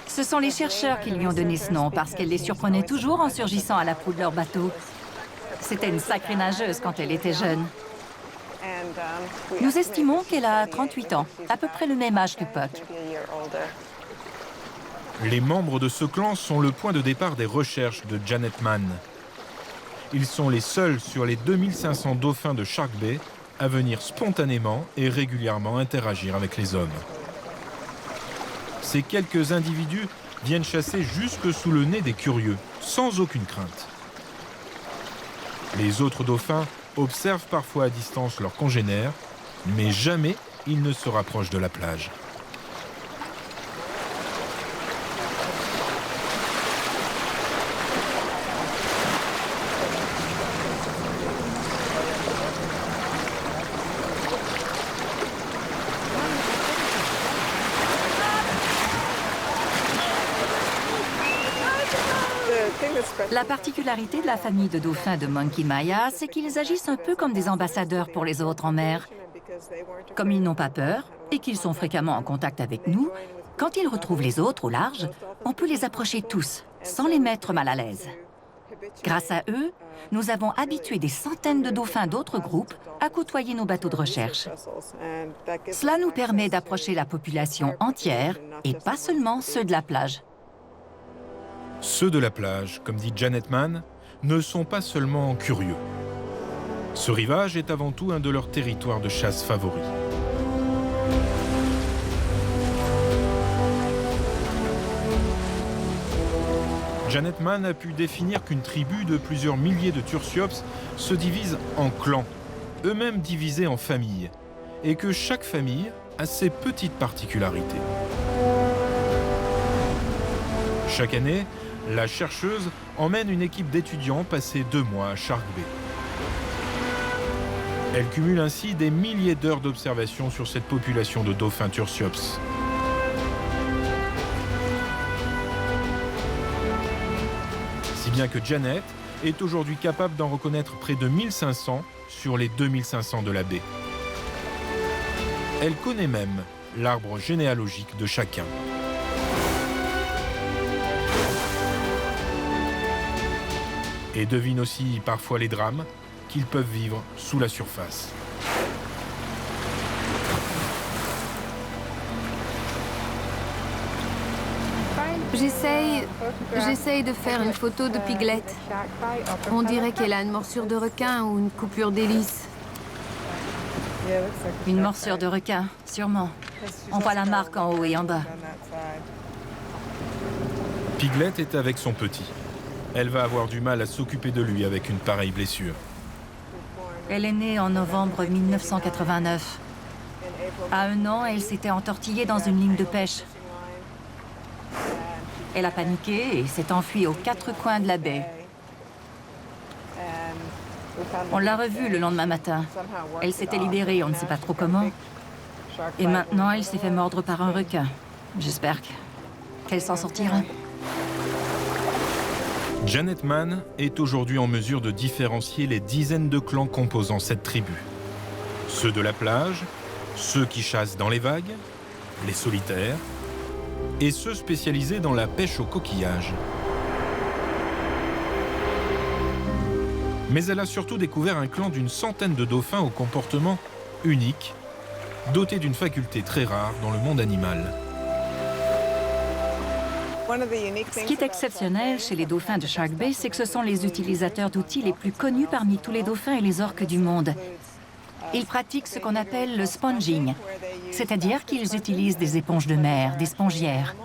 Ce sont les chercheurs qui lui ont donné ce nom parce qu'elle les surprenait toujours en surgissant à la proue de leur bateau. C'était une sacrée nageuse quand elle était jeune. Nous estimons qu'elle a 38 ans, à peu près le même âge que Puck. Les membres de ce clan sont le point de départ des recherches de Janet Mann. Ils sont les seuls sur les 2500 dauphins de Shark Bay à venir spontanément et régulièrement interagir avec les hommes. Ces quelques individus viennent chasser jusque sous le nez des curieux, sans aucune crainte. Les autres dauphins observent parfois à distance leurs congénères, mais jamais ils ne se rapprochent de la plage. La particularité de la famille de dauphins de Monkey Maya, c'est qu'ils agissent un peu comme des ambassadeurs pour les autres en mer. Comme ils n'ont pas peur et qu'ils sont fréquemment en contact avec nous, quand ils retrouvent les autres au large, on peut les approcher tous, sans les mettre mal à l'aise. Grâce à eux, nous avons habitué des centaines de dauphins d'autres groupes à côtoyer nos bateaux de recherche. Cela nous permet d'approcher la population entière et pas seulement ceux de la plage. Ceux de la plage, comme dit Janet Mann, ne sont pas seulement curieux. Ce rivage est avant tout un de leurs territoires de chasse favoris. Janet Mann a pu définir qu'une tribu de plusieurs milliers de Tursiops se divise en clans, eux-mêmes divisés en familles, et que chaque famille a ses petites particularités. Chaque année, la chercheuse emmène une équipe d'étudiants passer 2 mois à Shark Bay. Elle cumule ainsi des milliers d'heures d'observation sur cette population de dauphins Tursiops. Si bien que Janet est aujourd'hui capable d'en reconnaître près de 1500 sur les 2500 de la baie. Elle connaît même l'arbre généalogique de chacun. Et devine aussi parfois les drames qu'ils peuvent vivre sous la surface. J'essaye de faire une photo de Piglet. On dirait qu'elle a une morsure de requin ou une coupure d'hélice. Une morsure de requin, sûrement. On voit la marque en haut et en bas. Piglet est avec son petit. Elle va avoir du mal à s'occuper de lui avec une pareille blessure. Elle est née en novembre 1989. À 1 an, elle s'était entortillée dans une ligne de pêche. Elle a paniqué et s'est enfuie aux 4 coins de la baie. On l'a revue le lendemain matin. Elle s'était libérée, on ne sait pas trop comment. Et maintenant, elle s'est fait mordre par un requin. J'espère qu'elle s'en sortira. Janet Mann est aujourd'hui en mesure de différencier les dizaines de clans composant cette tribu. Ceux de la plage, ceux qui chassent dans les vagues, les solitaires, et ceux spécialisés dans la pêche aux coquillages. Mais elle a surtout découvert un clan d'une centaine de dauphins au comportement unique, doté d'une faculté très rare dans le monde animal. Ce qui est exceptionnel chez les dauphins de Shark Bay, c'est que ce sont les utilisateurs d'outils les plus connus parmi tous les dauphins et les orques du monde. Ils pratiquent ce qu'on appelle le sponging, c'est-à-dire qu'ils utilisent des éponges de mer, des spongières.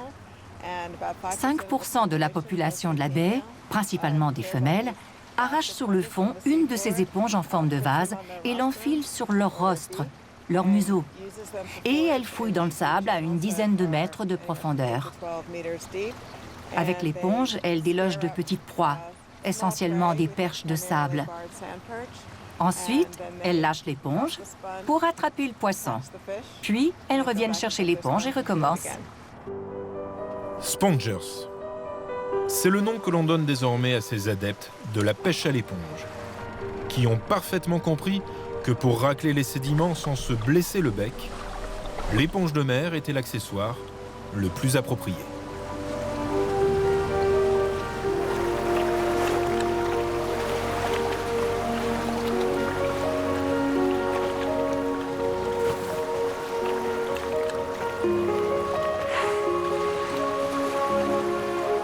5% de la population de la baie, principalement des femelles, arrachent sur le fond une de ces éponges en forme de vase et l'enfilent sur leur rostre, leur museau. Et elles fouillent dans le sable à une dizaine de mètres de profondeur. Avec l'éponge, elles délogent de petites proies, essentiellement des perches de sable. Ensuite, elles lâchent l'éponge pour attraper le poisson. Puis, elles reviennent chercher l'éponge et recommencent. Spongers. C'est le nom que l'on donne désormais à ces adeptes de la pêche à l'éponge, qui ont parfaitement compris que pour racler les sédiments sans se blesser le bec, l'éponge de mer était l'accessoire le plus approprié.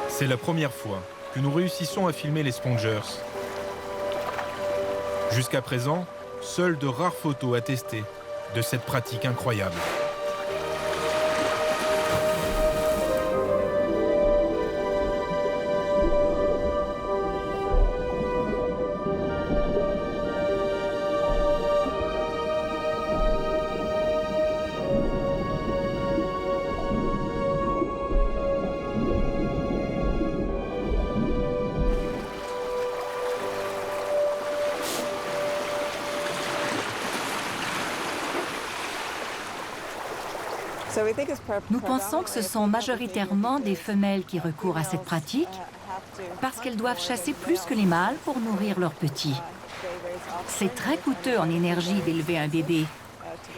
C'est la première fois que nous réussissons à filmer les spongers. Jusqu'à présent, seules de rares photos attestaient de cette pratique incroyable. Nous pensons que ce sont majoritairement des femelles qui recourent à cette pratique parce qu'elles doivent chasser plus que les mâles pour nourrir leurs petits. C'est très coûteux en énergie d'élever un bébé.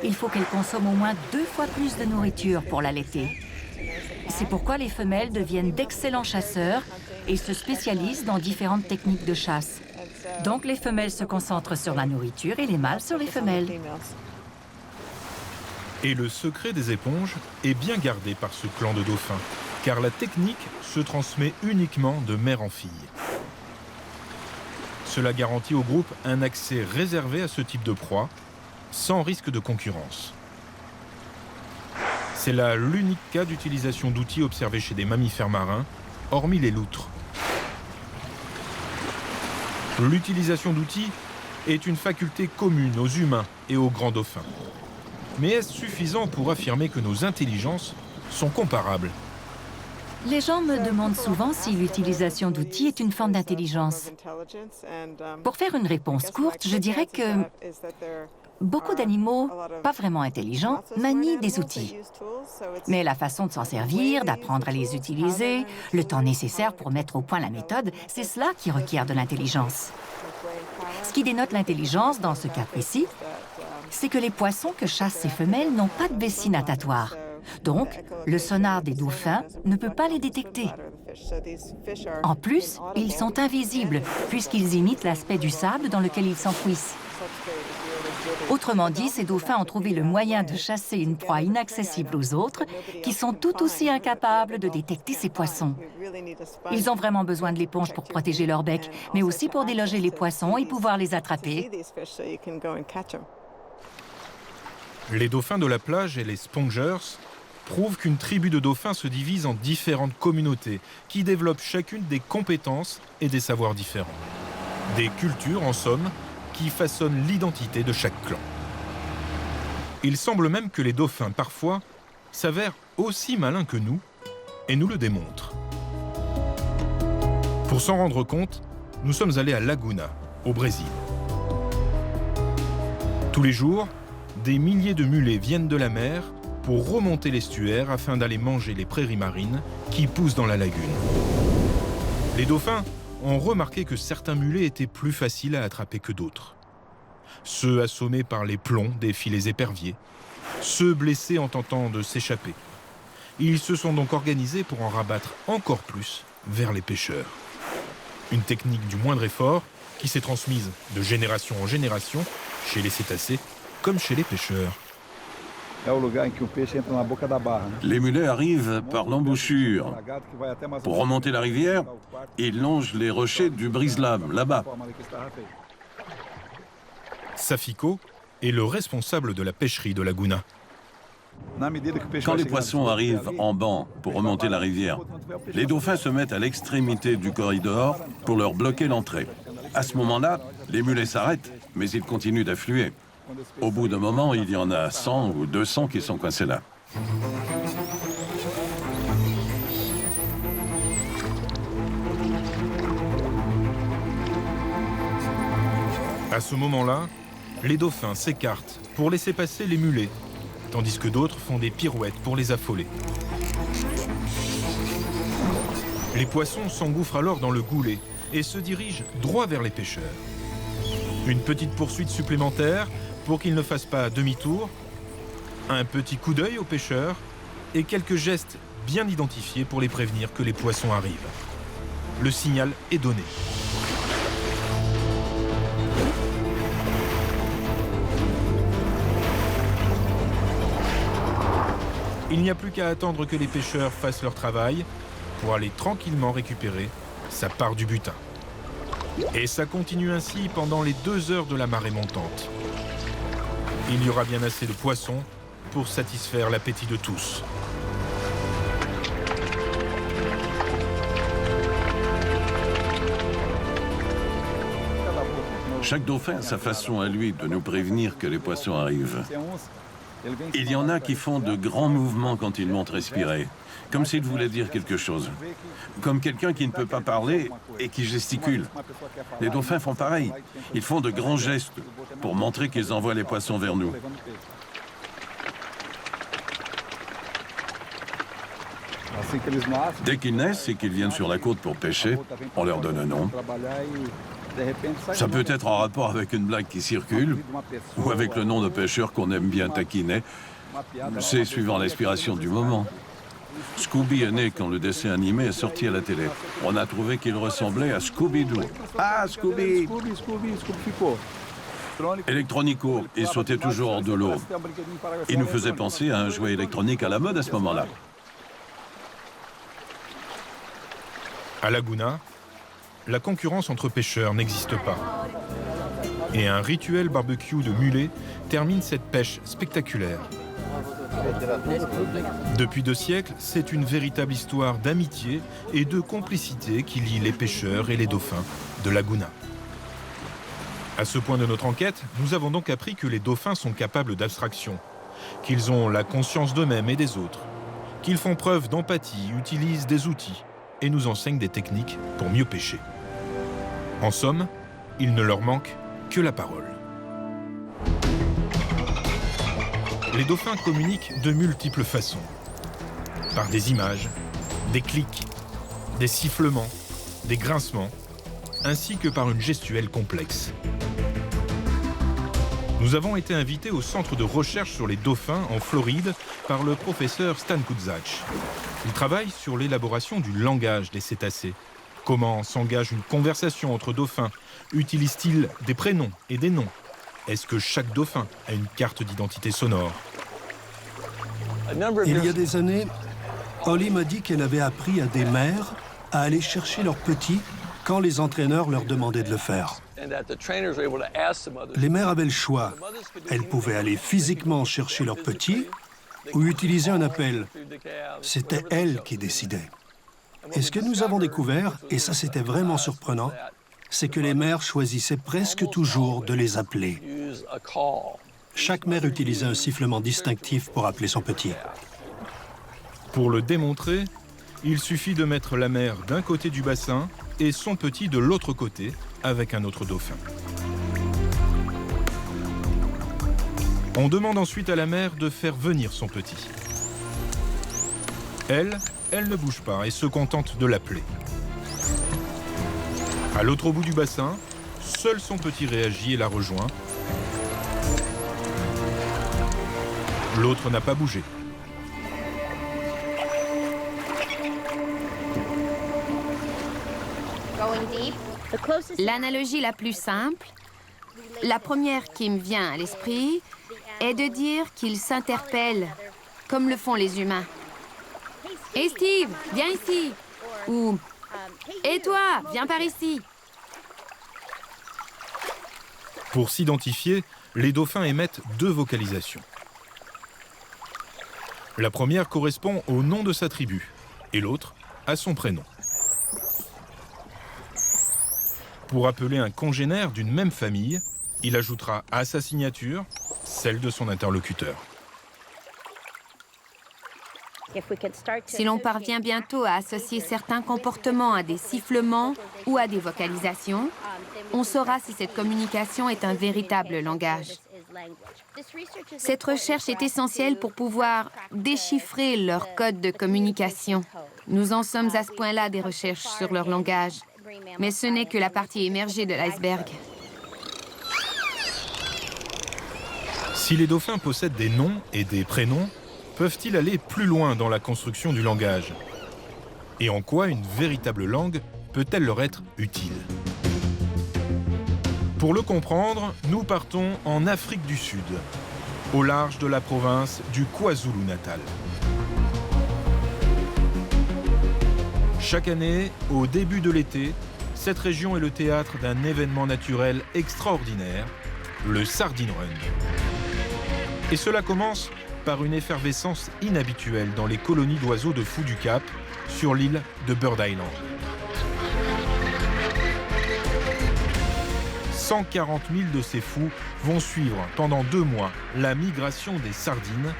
Il faut qu'elles consomment au moins 2 fois plus de nourriture pour l'allaiter. C'est pourquoi les femelles deviennent d'excellents chasseurs et se spécialisent dans différentes techniques de chasse. Donc les femelles se concentrent sur la nourriture et les mâles sur les femelles. Et le secret des éponges est bien gardé par ce clan de dauphins, car la technique se transmet uniquement de mère en fille. Cela garantit au groupe un accès réservé à ce type de proie, sans risque de concurrence. C'est là l'unique cas d'utilisation d'outils observé chez des mammifères marins, hormis les loutres. L'utilisation d'outils est une faculté commune aux humains et aux grands dauphins. Mais est-ce suffisant pour affirmer que nos intelligences sont comparables? Les gens me demandent souvent si l'utilisation d'outils est une forme d'intelligence. Pour faire une réponse courte, je dirais que beaucoup d'animaux, pas vraiment intelligents, manient des outils. Mais la façon de s'en servir, d'apprendre à les utiliser, le temps nécessaire pour mettre au point la méthode, c'est cela qui requiert de l'intelligence. Ce qui dénote l'intelligence dans ce cas précis, c'est que les poissons que chassent ces femelles n'ont pas de vessie natatoire. Donc, le sonar des dauphins ne peut pas les détecter. En plus, ils sont invisibles, puisqu'ils imitent l'aspect du sable dans lequel ils s'enfouissent. Autrement dit, ces dauphins ont trouvé le moyen de chasser une proie inaccessible aux autres, qui sont tout aussi incapables de détecter ces poissons. Ils ont vraiment besoin de l'éponge pour protéger leur bec, mais aussi pour déloger les poissons et pouvoir les attraper. Les dauphins de la plage et les spongers prouvent qu'une tribu de dauphins se divise en différentes communautés qui développent chacune des compétences et des savoirs différents. Des cultures, en somme, qui façonnent l'identité de chaque clan. Il semble même que les dauphins, parfois, s'avèrent aussi malins que nous et nous le démontrent. Pour s'en rendre compte, nous sommes allés à Laguna, au Brésil. Tous les jours, des milliers de mulets viennent de la mer pour remonter l'estuaire afin d'aller manger les prairies marines qui poussent dans la lagune. Les dauphins ont remarqué que certains mulets étaient plus faciles à attraper que d'autres. Ceux assommés par les plombs des filets éperviers, ceux blessés en tentant de s'échapper. Ils se sont donc organisés pour en rabattre encore plus vers les pêcheurs. Une technique du moindre effort qui s'est transmise de génération en génération chez les cétacés comme chez les pêcheurs. Les mulets arrivent par l'embouchure. Pour remonter la rivière, ils longent les rochers du brise-lames, là-bas. Safiko est le responsable de la pêcherie de Laguna. Quand les poissons arrivent en banc pour remonter la rivière, les dauphins se mettent à l'extrémité du corridor pour leur bloquer l'entrée. À ce moment-là, les mulets s'arrêtent, mais ils continuent d'affluer. Au bout d'un moment, il y en a 100 ou 200 qui sont coincés là. À ce moment-là, les dauphins s'écartent pour laisser passer les mulets, tandis que d'autres font des pirouettes pour les affoler. Les poissons s'engouffrent alors dans le goulet et se dirigent droit vers les pêcheurs. Une petite poursuite supplémentaire pour qu'ils ne fassent pas demi-tour, un petit coup d'œil aux pêcheurs et quelques gestes bien identifiés pour les prévenir que les poissons arrivent. Le signal est donné. Il n'y a plus qu'à attendre que les pêcheurs fassent leur travail pour aller tranquillement récupérer sa part du butin. Et ça continue ainsi pendant les 2 heures de la marée montante. Il y aura bien assez de poissons pour satisfaire l'appétit de tous. Chaque dauphin a sa façon à lui de nous prévenir que les poissons arrivent. Il y en a qui font de grands mouvements quand ils montent respirer, comme s'ils voulaient dire quelque chose. Comme quelqu'un qui ne peut pas parler et qui gesticule. Les dauphins font pareil. Ils font de grands gestes pour montrer qu'ils envoient les poissons vers nous. Dès qu'ils naissent et qu'ils viennent sur la côte pour pêcher, on leur donne un nom. Ça peut être en rapport avec une blague qui circule ou avec le nom de pêcheur qu'on aime bien taquiner. C'est suivant l'inspiration du moment. Scooby est né quand le dessin animé est sorti à la télé. On a trouvé qu'il ressemblait à Scooby-Doo. Ah, Scooby! Electronico, il sautait toujours hors de l'eau. Il nous faisait penser à un jouet électronique à la mode à ce moment-là. À Laguna, la concurrence entre pêcheurs n'existe pas. Et un rituel barbecue de mulets termine cette pêche spectaculaire. Depuis 2 siècles, c'est une véritable histoire d'amitié et de complicité qui lie les pêcheurs et les dauphins de Laguna. À ce point de notre enquête, nous avons donc appris que les dauphins sont capables d'abstraction, qu'ils ont la conscience d'eux-mêmes et des autres, qu'ils font preuve d'empathie, utilisent des outils et nous enseignent des techniques pour mieux pêcher. En somme, il ne leur manque que la parole. Les dauphins communiquent de multiples façons. Par des images, des clics, des sifflements, des grincements, ainsi que par une gestuelle complexe. Nous avons été invités au centre de recherche sur les dauphins en Floride par le professeur Stan Kudzach. Il travaille sur l'élaboration du langage des cétacés. Comment s'engage une conversation entre dauphins? Utilise-t-il des prénoms et des noms? Est-ce que chaque dauphin a une carte d'identité sonore? Il y a des années, Holly m'a dit qu'elle avait appris à des mères à aller chercher leurs petits quand les entraîneurs leur demandaient de le faire. Les mères avaient le choix. Elles pouvaient aller physiquement chercher leurs petits ou utiliser un appel. C'était elles qui décidaient. Et ce que nous avons découvert, et ça c'était vraiment surprenant, c'est que les mères choisissaient presque toujours de les appeler. Chaque mère utilisait un sifflement distinctif pour appeler son petit. Pour le démontrer, il suffit de mettre la mère d'un côté du bassin et son petit de l'autre côté avec un autre dauphin. On demande ensuite à la mère de faire venir son petit. Elle ne bouge pas et se contente de l'appeler. À l'autre bout du bassin, seul son petit réagit et la rejoint. L'autre n'a pas bougé. L'analogie la plus simple, la première qui me vient à l'esprit, est de dire qu'ils s'interpellent, comme le font les humains. « Hé Steve, viens ici !» ou « Hé toi, viens par ici !» Pour s'identifier, les dauphins émettent 2 vocalisations. La première correspond au nom de sa tribu et l'autre à son prénom. Pour appeler un congénère d'une même famille, il ajoutera à sa signature celle de son interlocuteur. Si l'on parvient bientôt à associer certains comportements à des sifflements ou à des vocalisations, on saura si cette communication est un véritable langage. Cette recherche est essentielle pour pouvoir déchiffrer leur code de communication. Nous en sommes à ce point-là des recherches sur leur langage, mais ce n'est que la partie émergée de l'iceberg. Si les dauphins possèdent des noms et des prénoms, peuvent-ils aller plus loin dans la construction du langage? Et en quoi une véritable langue peut-elle leur être utile? Pour le comprendre, nous partons en Afrique du Sud, au large de la province du KwaZulu-Natal. Chaque année, au début de l'été, cette région est le théâtre d'un événement naturel extraordinaire, le Sardine Run. Et cela commence par une effervescence inhabituelle dans les colonies d'oiseaux de Fou du Cap, sur l'île de Bird Island. 140 000 de ces fous vont suivre pendant 2 mois la migration des sardines,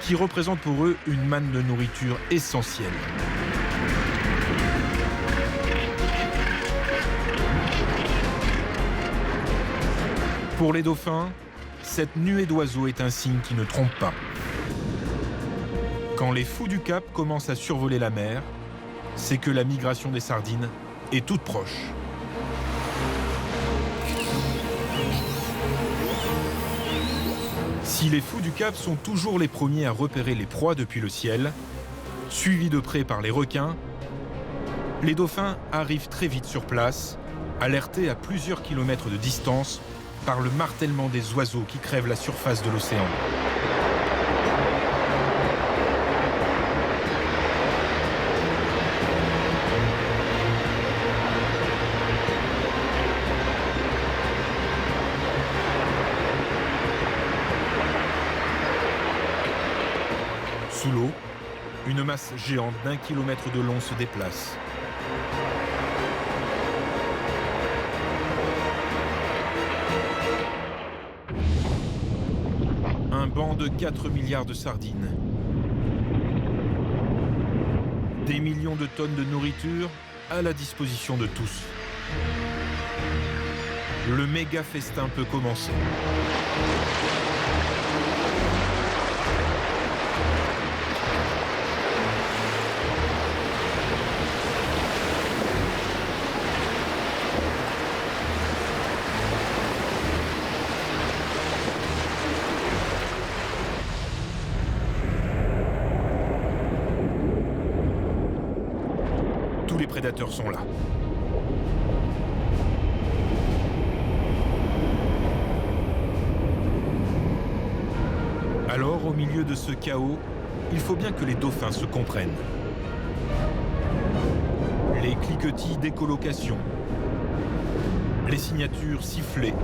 qui représente pour eux une manne de nourriture essentielle. Pour les dauphins, cette nuée d'oiseaux est un signe qui ne trompe pas. Quand les fous du Cap commencent à survoler la mer, c'est que la migration des sardines est toute proche. Si les fous du Cap sont toujours les premiers à repérer les proies depuis le ciel, suivis de près par les requins, les dauphins arrivent très vite sur place, alertés à plusieurs kilomètres de distance par le martèlement des oiseaux qui crèvent la surface de l'océan. Sous l'eau, une masse géante d'1 kilomètre de long se déplace. Un banc de 4 milliards de sardines. Des millions de tonnes de nourriture à la disposition de tous. Le méga festin peut commencer. Tous les prédateurs sont là. Alors, au milieu de ce chaos, il faut bien que les dauphins se comprennent. Les cliquetis d'écholocation, les signatures sifflées,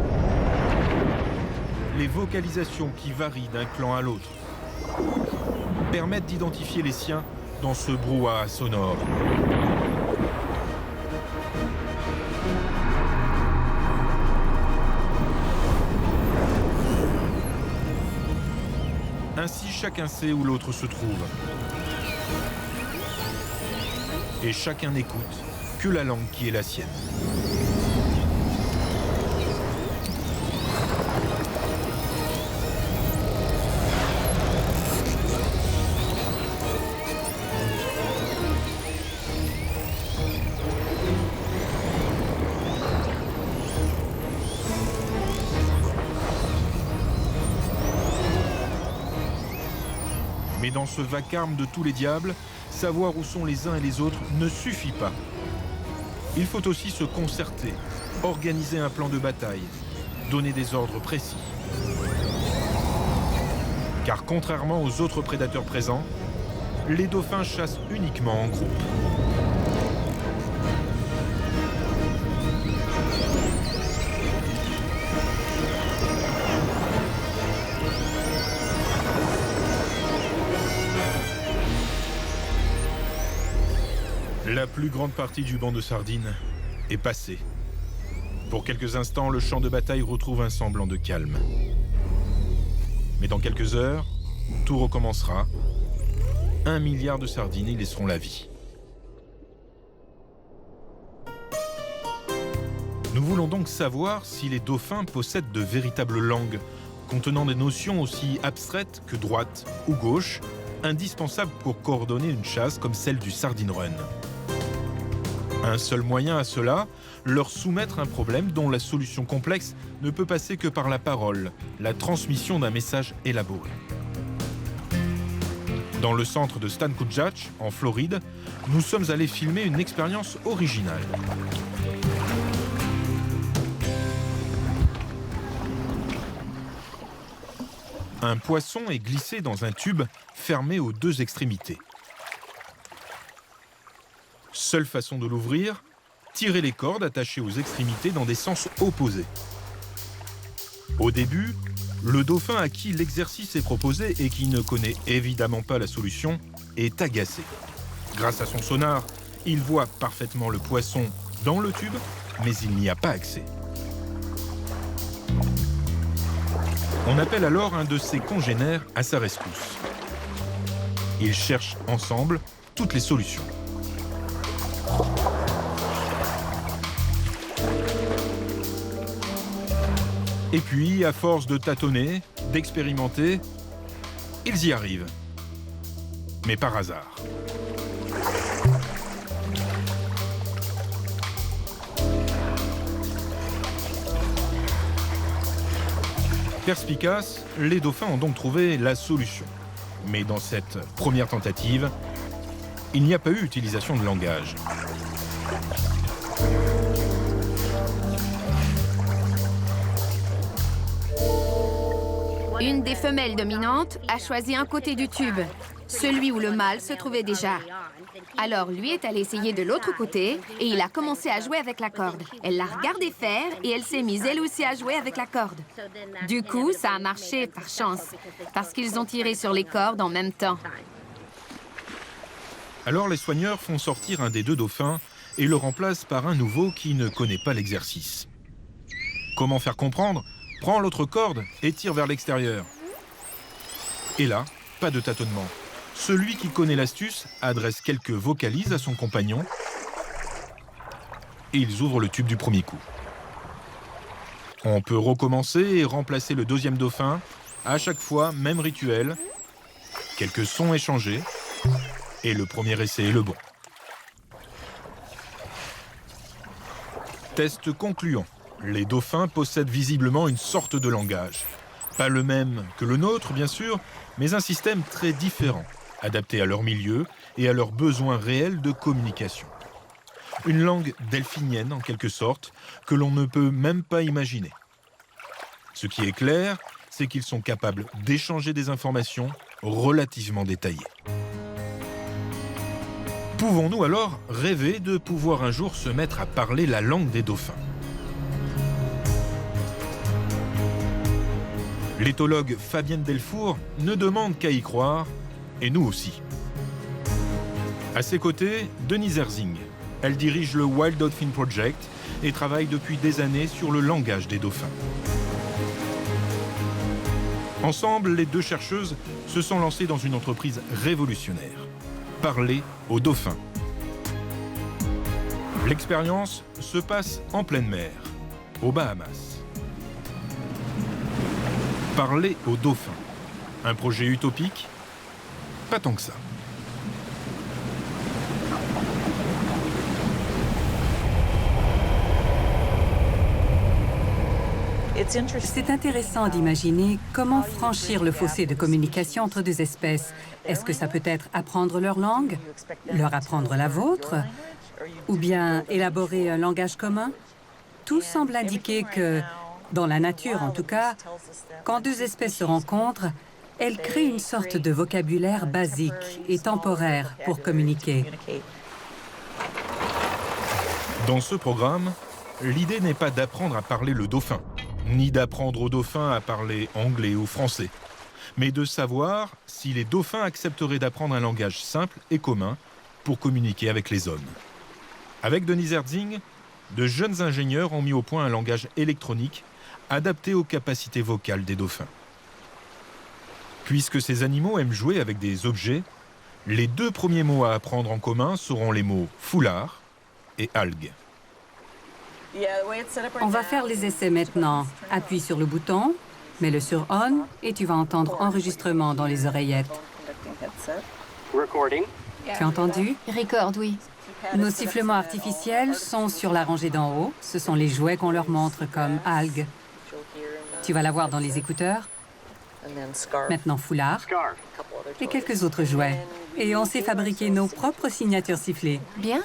les vocalisations qui varient d'un clan à l'autre, permettent d'identifier les siens dans ce brouhaha sonore. Ainsi, chacun sait où l'autre se trouve. Et chacun n'écoute que la langue qui est la sienne. Mais dans ce vacarme de tous les diables, savoir où sont les uns et les autres ne suffit pas. Il faut aussi se concerter, organiser un plan de bataille, donner des ordres précis. Car contrairement aux autres prédateurs présents, les dauphins chassent uniquement en groupe. La plus grande partie du banc de sardines est passée. Pour quelques instants, le champ de bataille retrouve un semblant de calme. Mais dans quelques heures, tout recommencera. 1 milliard de sardines y laisseront la vie. Nous voulons donc savoir si les dauphins possèdent de véritables langues, contenant des notions aussi abstraites que droite ou gauche, indispensables pour coordonner une chasse comme celle du sardine run. Un seul moyen à cela, leur soumettre un problème dont la solution complexe ne peut passer que par la parole, la transmission d'un message élaboré. Dans le centre de Stan Kujach, en Floride, nous sommes allés filmer une expérience originale. Un poisson est glissé dans un tube fermé aux 2 extrémités. Seule façon de l'ouvrir, tirer les cordes attachées aux extrémités dans des sens opposés. Au début, le dauphin à qui l'exercice est proposé et qui ne connaît évidemment pas la solution est agacé. Grâce à son sonar, il voit parfaitement le poisson dans le tube, mais il n'y a pas accès. On appelle alors un de ses congénères à sa rescousse. Ils cherchent ensemble toutes les solutions. Et puis, à force de tâtonner, d'expérimenter, ils y arrivent. Mais par hasard. Perspicaces, les dauphins ont donc trouvé la solution. Mais dans cette première tentative, il n'y a pas eu utilisation de langage. Une des femelles dominantes a choisi un côté du tube, celui où le mâle se trouvait déjà. Alors lui est allé essayer de l'autre côté et il a commencé à jouer avec la corde. Elle l'a regardé faire et elle s'est mise elle aussi à jouer avec la corde. Du coup, ça a marché par chance, parce qu'ils ont tiré sur les cordes en même temps. Alors les soigneurs font sortir un des 2 dauphins et le remplacent par un nouveau qui ne connaît pas l'exercice. Comment faire comprendre ? Prends l'autre corde et tire vers l'extérieur. Et là, pas de tâtonnement. Celui qui connaît l'astuce adresse quelques vocalises à son compagnon et ils ouvrent le tube du premier coup. On peut recommencer et remplacer le 2e dauphin. À chaque fois, même rituel. Quelques sons échangés et le premier essai est le bon. Test concluant. Les dauphins possèdent visiblement une sorte de langage. Pas le même que le nôtre, bien sûr, mais un système très différent, adapté à leur milieu et à leurs besoins réels de communication. Une langue delphinienne, en quelque sorte, que l'on ne peut même pas imaginer. Ce qui est clair, c'est qu'ils sont capables d'échanger des informations relativement détaillées. Pouvons-nous alors rêver de pouvoir un jour se mettre à parler la langue des dauphins ? L'éthologue Fabienne Delfour ne demande qu'à y croire, et nous aussi. À ses côtés, Denise Erzing. Elle dirige le Wild Dolphin Project et travaille depuis des années sur le langage des dauphins. Ensemble, les 2 chercheuses se sont lancées dans une entreprise révolutionnaire. Parler aux dauphins. L'expérience se passe en pleine mer, aux Bahamas. Parler aux dauphins. Un projet utopique? Pas tant que ça. C'est intéressant d'imaginer comment franchir le fossé de communication entre deux espèces. Est-ce que ça peut être apprendre leur langue, leur apprendre la vôtre, ou bien élaborer un langage commun? Tout semble indiquer que, dans la nature en tout cas, quand deux espèces se rencontrent, elles créent une sorte de vocabulaire basique et temporaire pour communiquer. Dans ce programme, l'idée n'est pas d'apprendre à parler le dauphin, ni d'apprendre aux dauphins à parler anglais ou français, mais de savoir si les dauphins accepteraient d'apprendre un langage simple et commun pour communiquer avec les hommes. Avec Denise Herzing, de jeunes ingénieurs ont mis au point un langage électronique adapté aux capacités vocales des dauphins. Puisque ces animaux aiment jouer avec des objets, les 2 premiers mots à apprendre en commun seront les mots foulard et algue. On va faire les essais maintenant. Appuie sur le bouton, mets-le sur on et tu vas entendre enregistrement dans les oreillettes. Tu as entendu? Record, oui. Nos sifflements artificiels sont sur la rangée d'en haut. Ce sont les jouets qu'on leur montre comme algue. Tu vas l'avoir dans les écouteurs. Maintenant foulard et quelques autres jouets. Et on sait fabriquer nos propres signatures sifflées. Bien.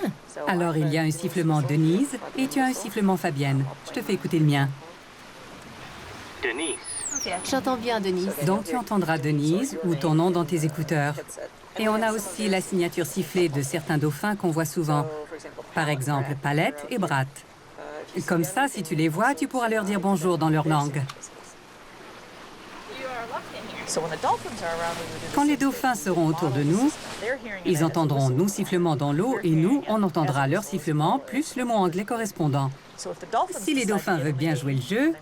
Alors il y a un sifflement Denise et tu as un sifflement Fabienne. Je te fais écouter le mien. Denise. J'entends bien Denise. Donc tu entendras Denise ou ton nom dans tes écouteurs. Et on a aussi la signature sifflée de certains dauphins qu'on voit souvent. Par exemple, Palette et Brat. Comme ça, si tu les vois, tu pourras leur dire bonjour dans leur langue. Quand les dauphins seront autour de nous, ils entendront nos sifflements dans l'eau et nous, on entendra leur sifflement plus le mot anglais correspondant. Si les dauphins veulent bien jouer le jeu,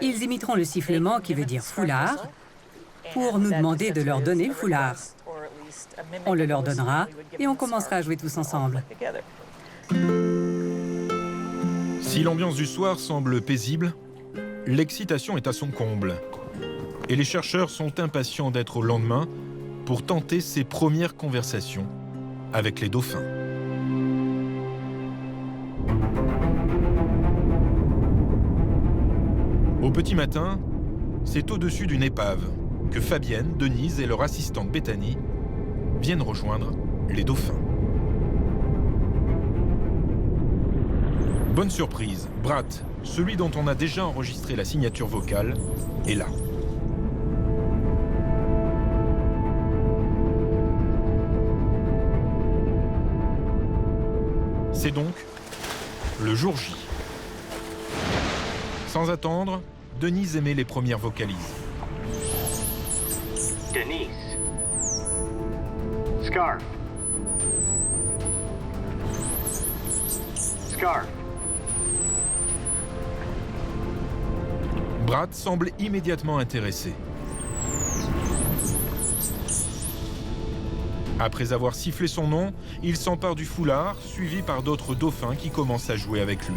ils imiteront le sifflement qui veut dire foulard pour nous demander de leur donner le foulard. On le leur donnera et on commencera à jouer tous ensemble. Si l'ambiance du soir semble paisible, l'excitation est à son comble. Et les chercheurs sont impatients d'être au lendemain pour tenter ces premières conversations avec les dauphins. Au petit matin, c'est au-dessus d'une épave que Fabienne, Denise et leur assistante Bethany viennent rejoindre les dauphins. Bonne surprise, Brat, celui dont on a déjà enregistré la signature vocale, est là. C'est donc le jour J. Sans attendre, Denise émet les premières vocalises. Denise. Scarf. Scarf. Brat semble immédiatement intéressé. Après avoir sifflé son nom, il s'empare du foulard, suivi par d'autres dauphins qui commencent à jouer avec lui.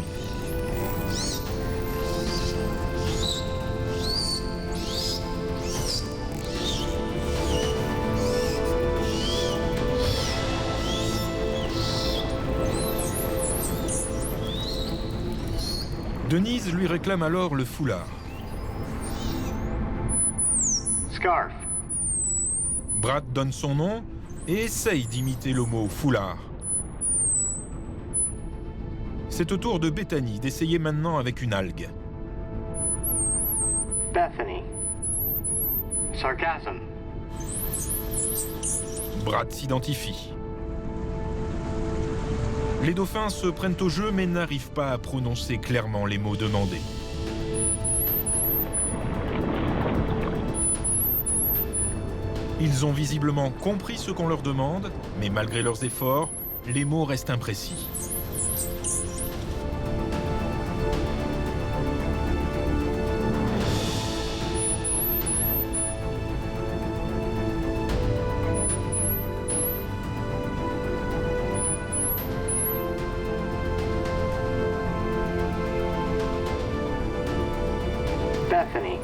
Denise lui réclame alors le foulard. Scarf. Brat donne son nom et essaye d'imiter le mot foulard. C'est au tour de Bethany d'essayer maintenant avec une algue. Bethany. Sarcasm. Brat s'identifie. Les dauphins se prennent au jeu mais n'arrivent pas à prononcer clairement les mots demandés. Ils ont visiblement compris ce qu'on leur demande, mais malgré leurs efforts, les mots restent imprécis. Bethany.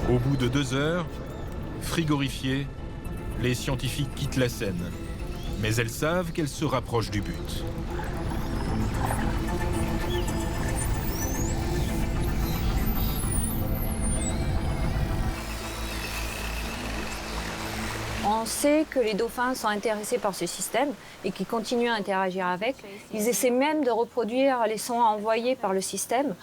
Au bout de 2 heures, frigorifiées, les scientifiques quittent la scène. Mais elles savent qu'elles se rapprochent du but. On sait que les dauphins sont intéressés par ce système et qu'ils continuent à interagir avec. Ils essaient même de reproduire les sons envoyés par le système,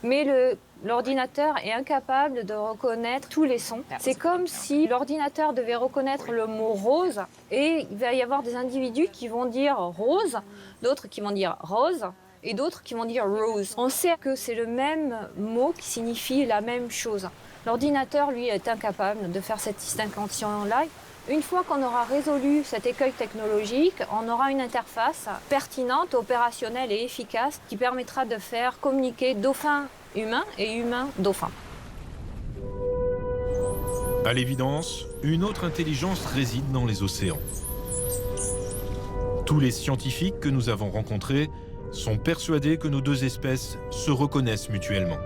mais l'ordinateur est incapable de reconnaître tous les sons. C'est comme si l'ordinateur devait reconnaître le mot rose et il va y avoir des individus qui vont dire rose, d'autres qui vont dire rose et d'autres qui vont dire rose. On sait que c'est le même mot qui signifie la même chose. L'ordinateur, lui, est incapable de faire cette distinction-là. Une fois qu'on aura résolu cet écueil technologique, on aura une interface pertinente, opérationnelle et efficace qui permettra de faire communiquer dauphins humains et humains dauphins. À l'évidence, une autre intelligence réside dans les océans. Tous les scientifiques que nous avons rencontrés sont persuadés que nos 2 espèces se reconnaissent mutuellement.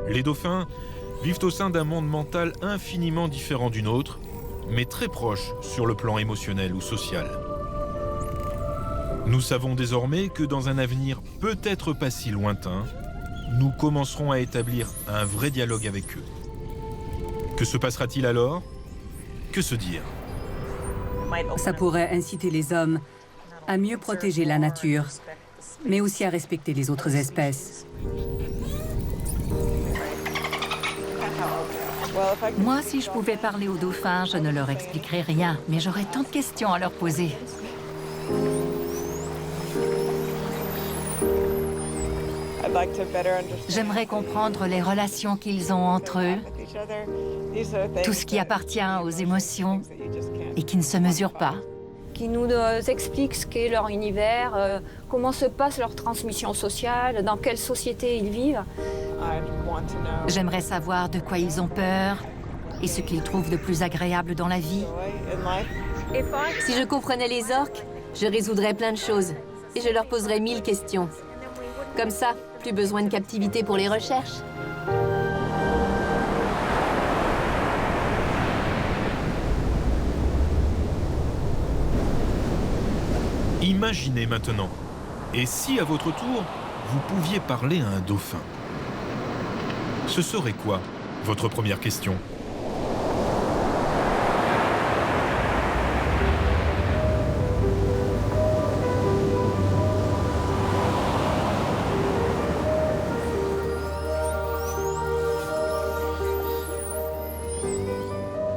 Les dauphins vivent au sein d'un monde mental infiniment différent du nôtre, mais très proche sur le plan émotionnel ou social. Nous savons désormais que dans un avenir peut-être pas si lointain, nous commencerons à établir un vrai dialogue avec eux. Que se passera-t-il alors? Que se dire? Ça pourrait inciter les hommes à mieux protéger la nature, mais aussi à respecter les autres espèces. Moi, si je pouvais parler aux dauphins, je ne leur expliquerais rien, mais j'aurais tant de questions à leur poser. J'aimerais comprendre les relations qu'ils ont entre eux, tout ce qui appartient aux émotions et qui ne se mesure pas. Qui nous expliquent ce qu'est leur univers, comment se passe leur transmission sociale, dans quelle société ils vivent. J'aimerais savoir de quoi ils ont peur et ce qu'ils trouvent de plus agréable dans la vie. Si je comprenais les orques, je résoudrais plein de choses et je leur poserais 1000 questions. Comme ça, plus besoin de captivité pour les recherches. Imaginez maintenant, et si à votre tour, vous pouviez parler à un dauphin? Ce serait quoi, votre première question?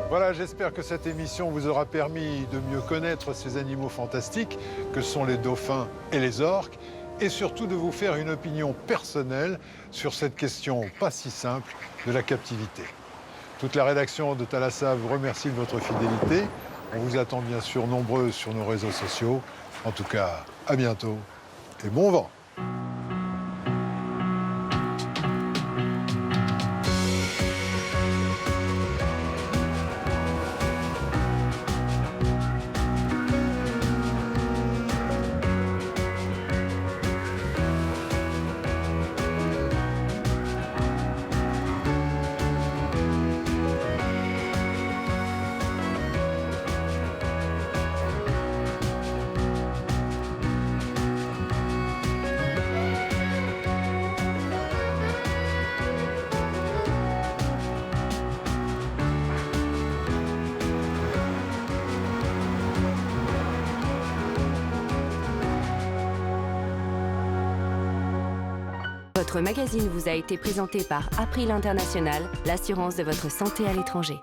Voilà, j'espère que cette émission vous aura permis de mieux connaître ces animaux fantastiques que sont les dauphins et les orques, et surtout de vous faire une opinion personnelle sur cette question pas si simple de la captivité. Toute la rédaction de Thalassa vous remercie de votre fidélité. On vous attend bien sûr nombreux sur nos réseaux sociaux. En tout cas, à bientôt et bon vent. Votre magazine vous a été présenté par April International, l'assurance de votre santé à l'étranger.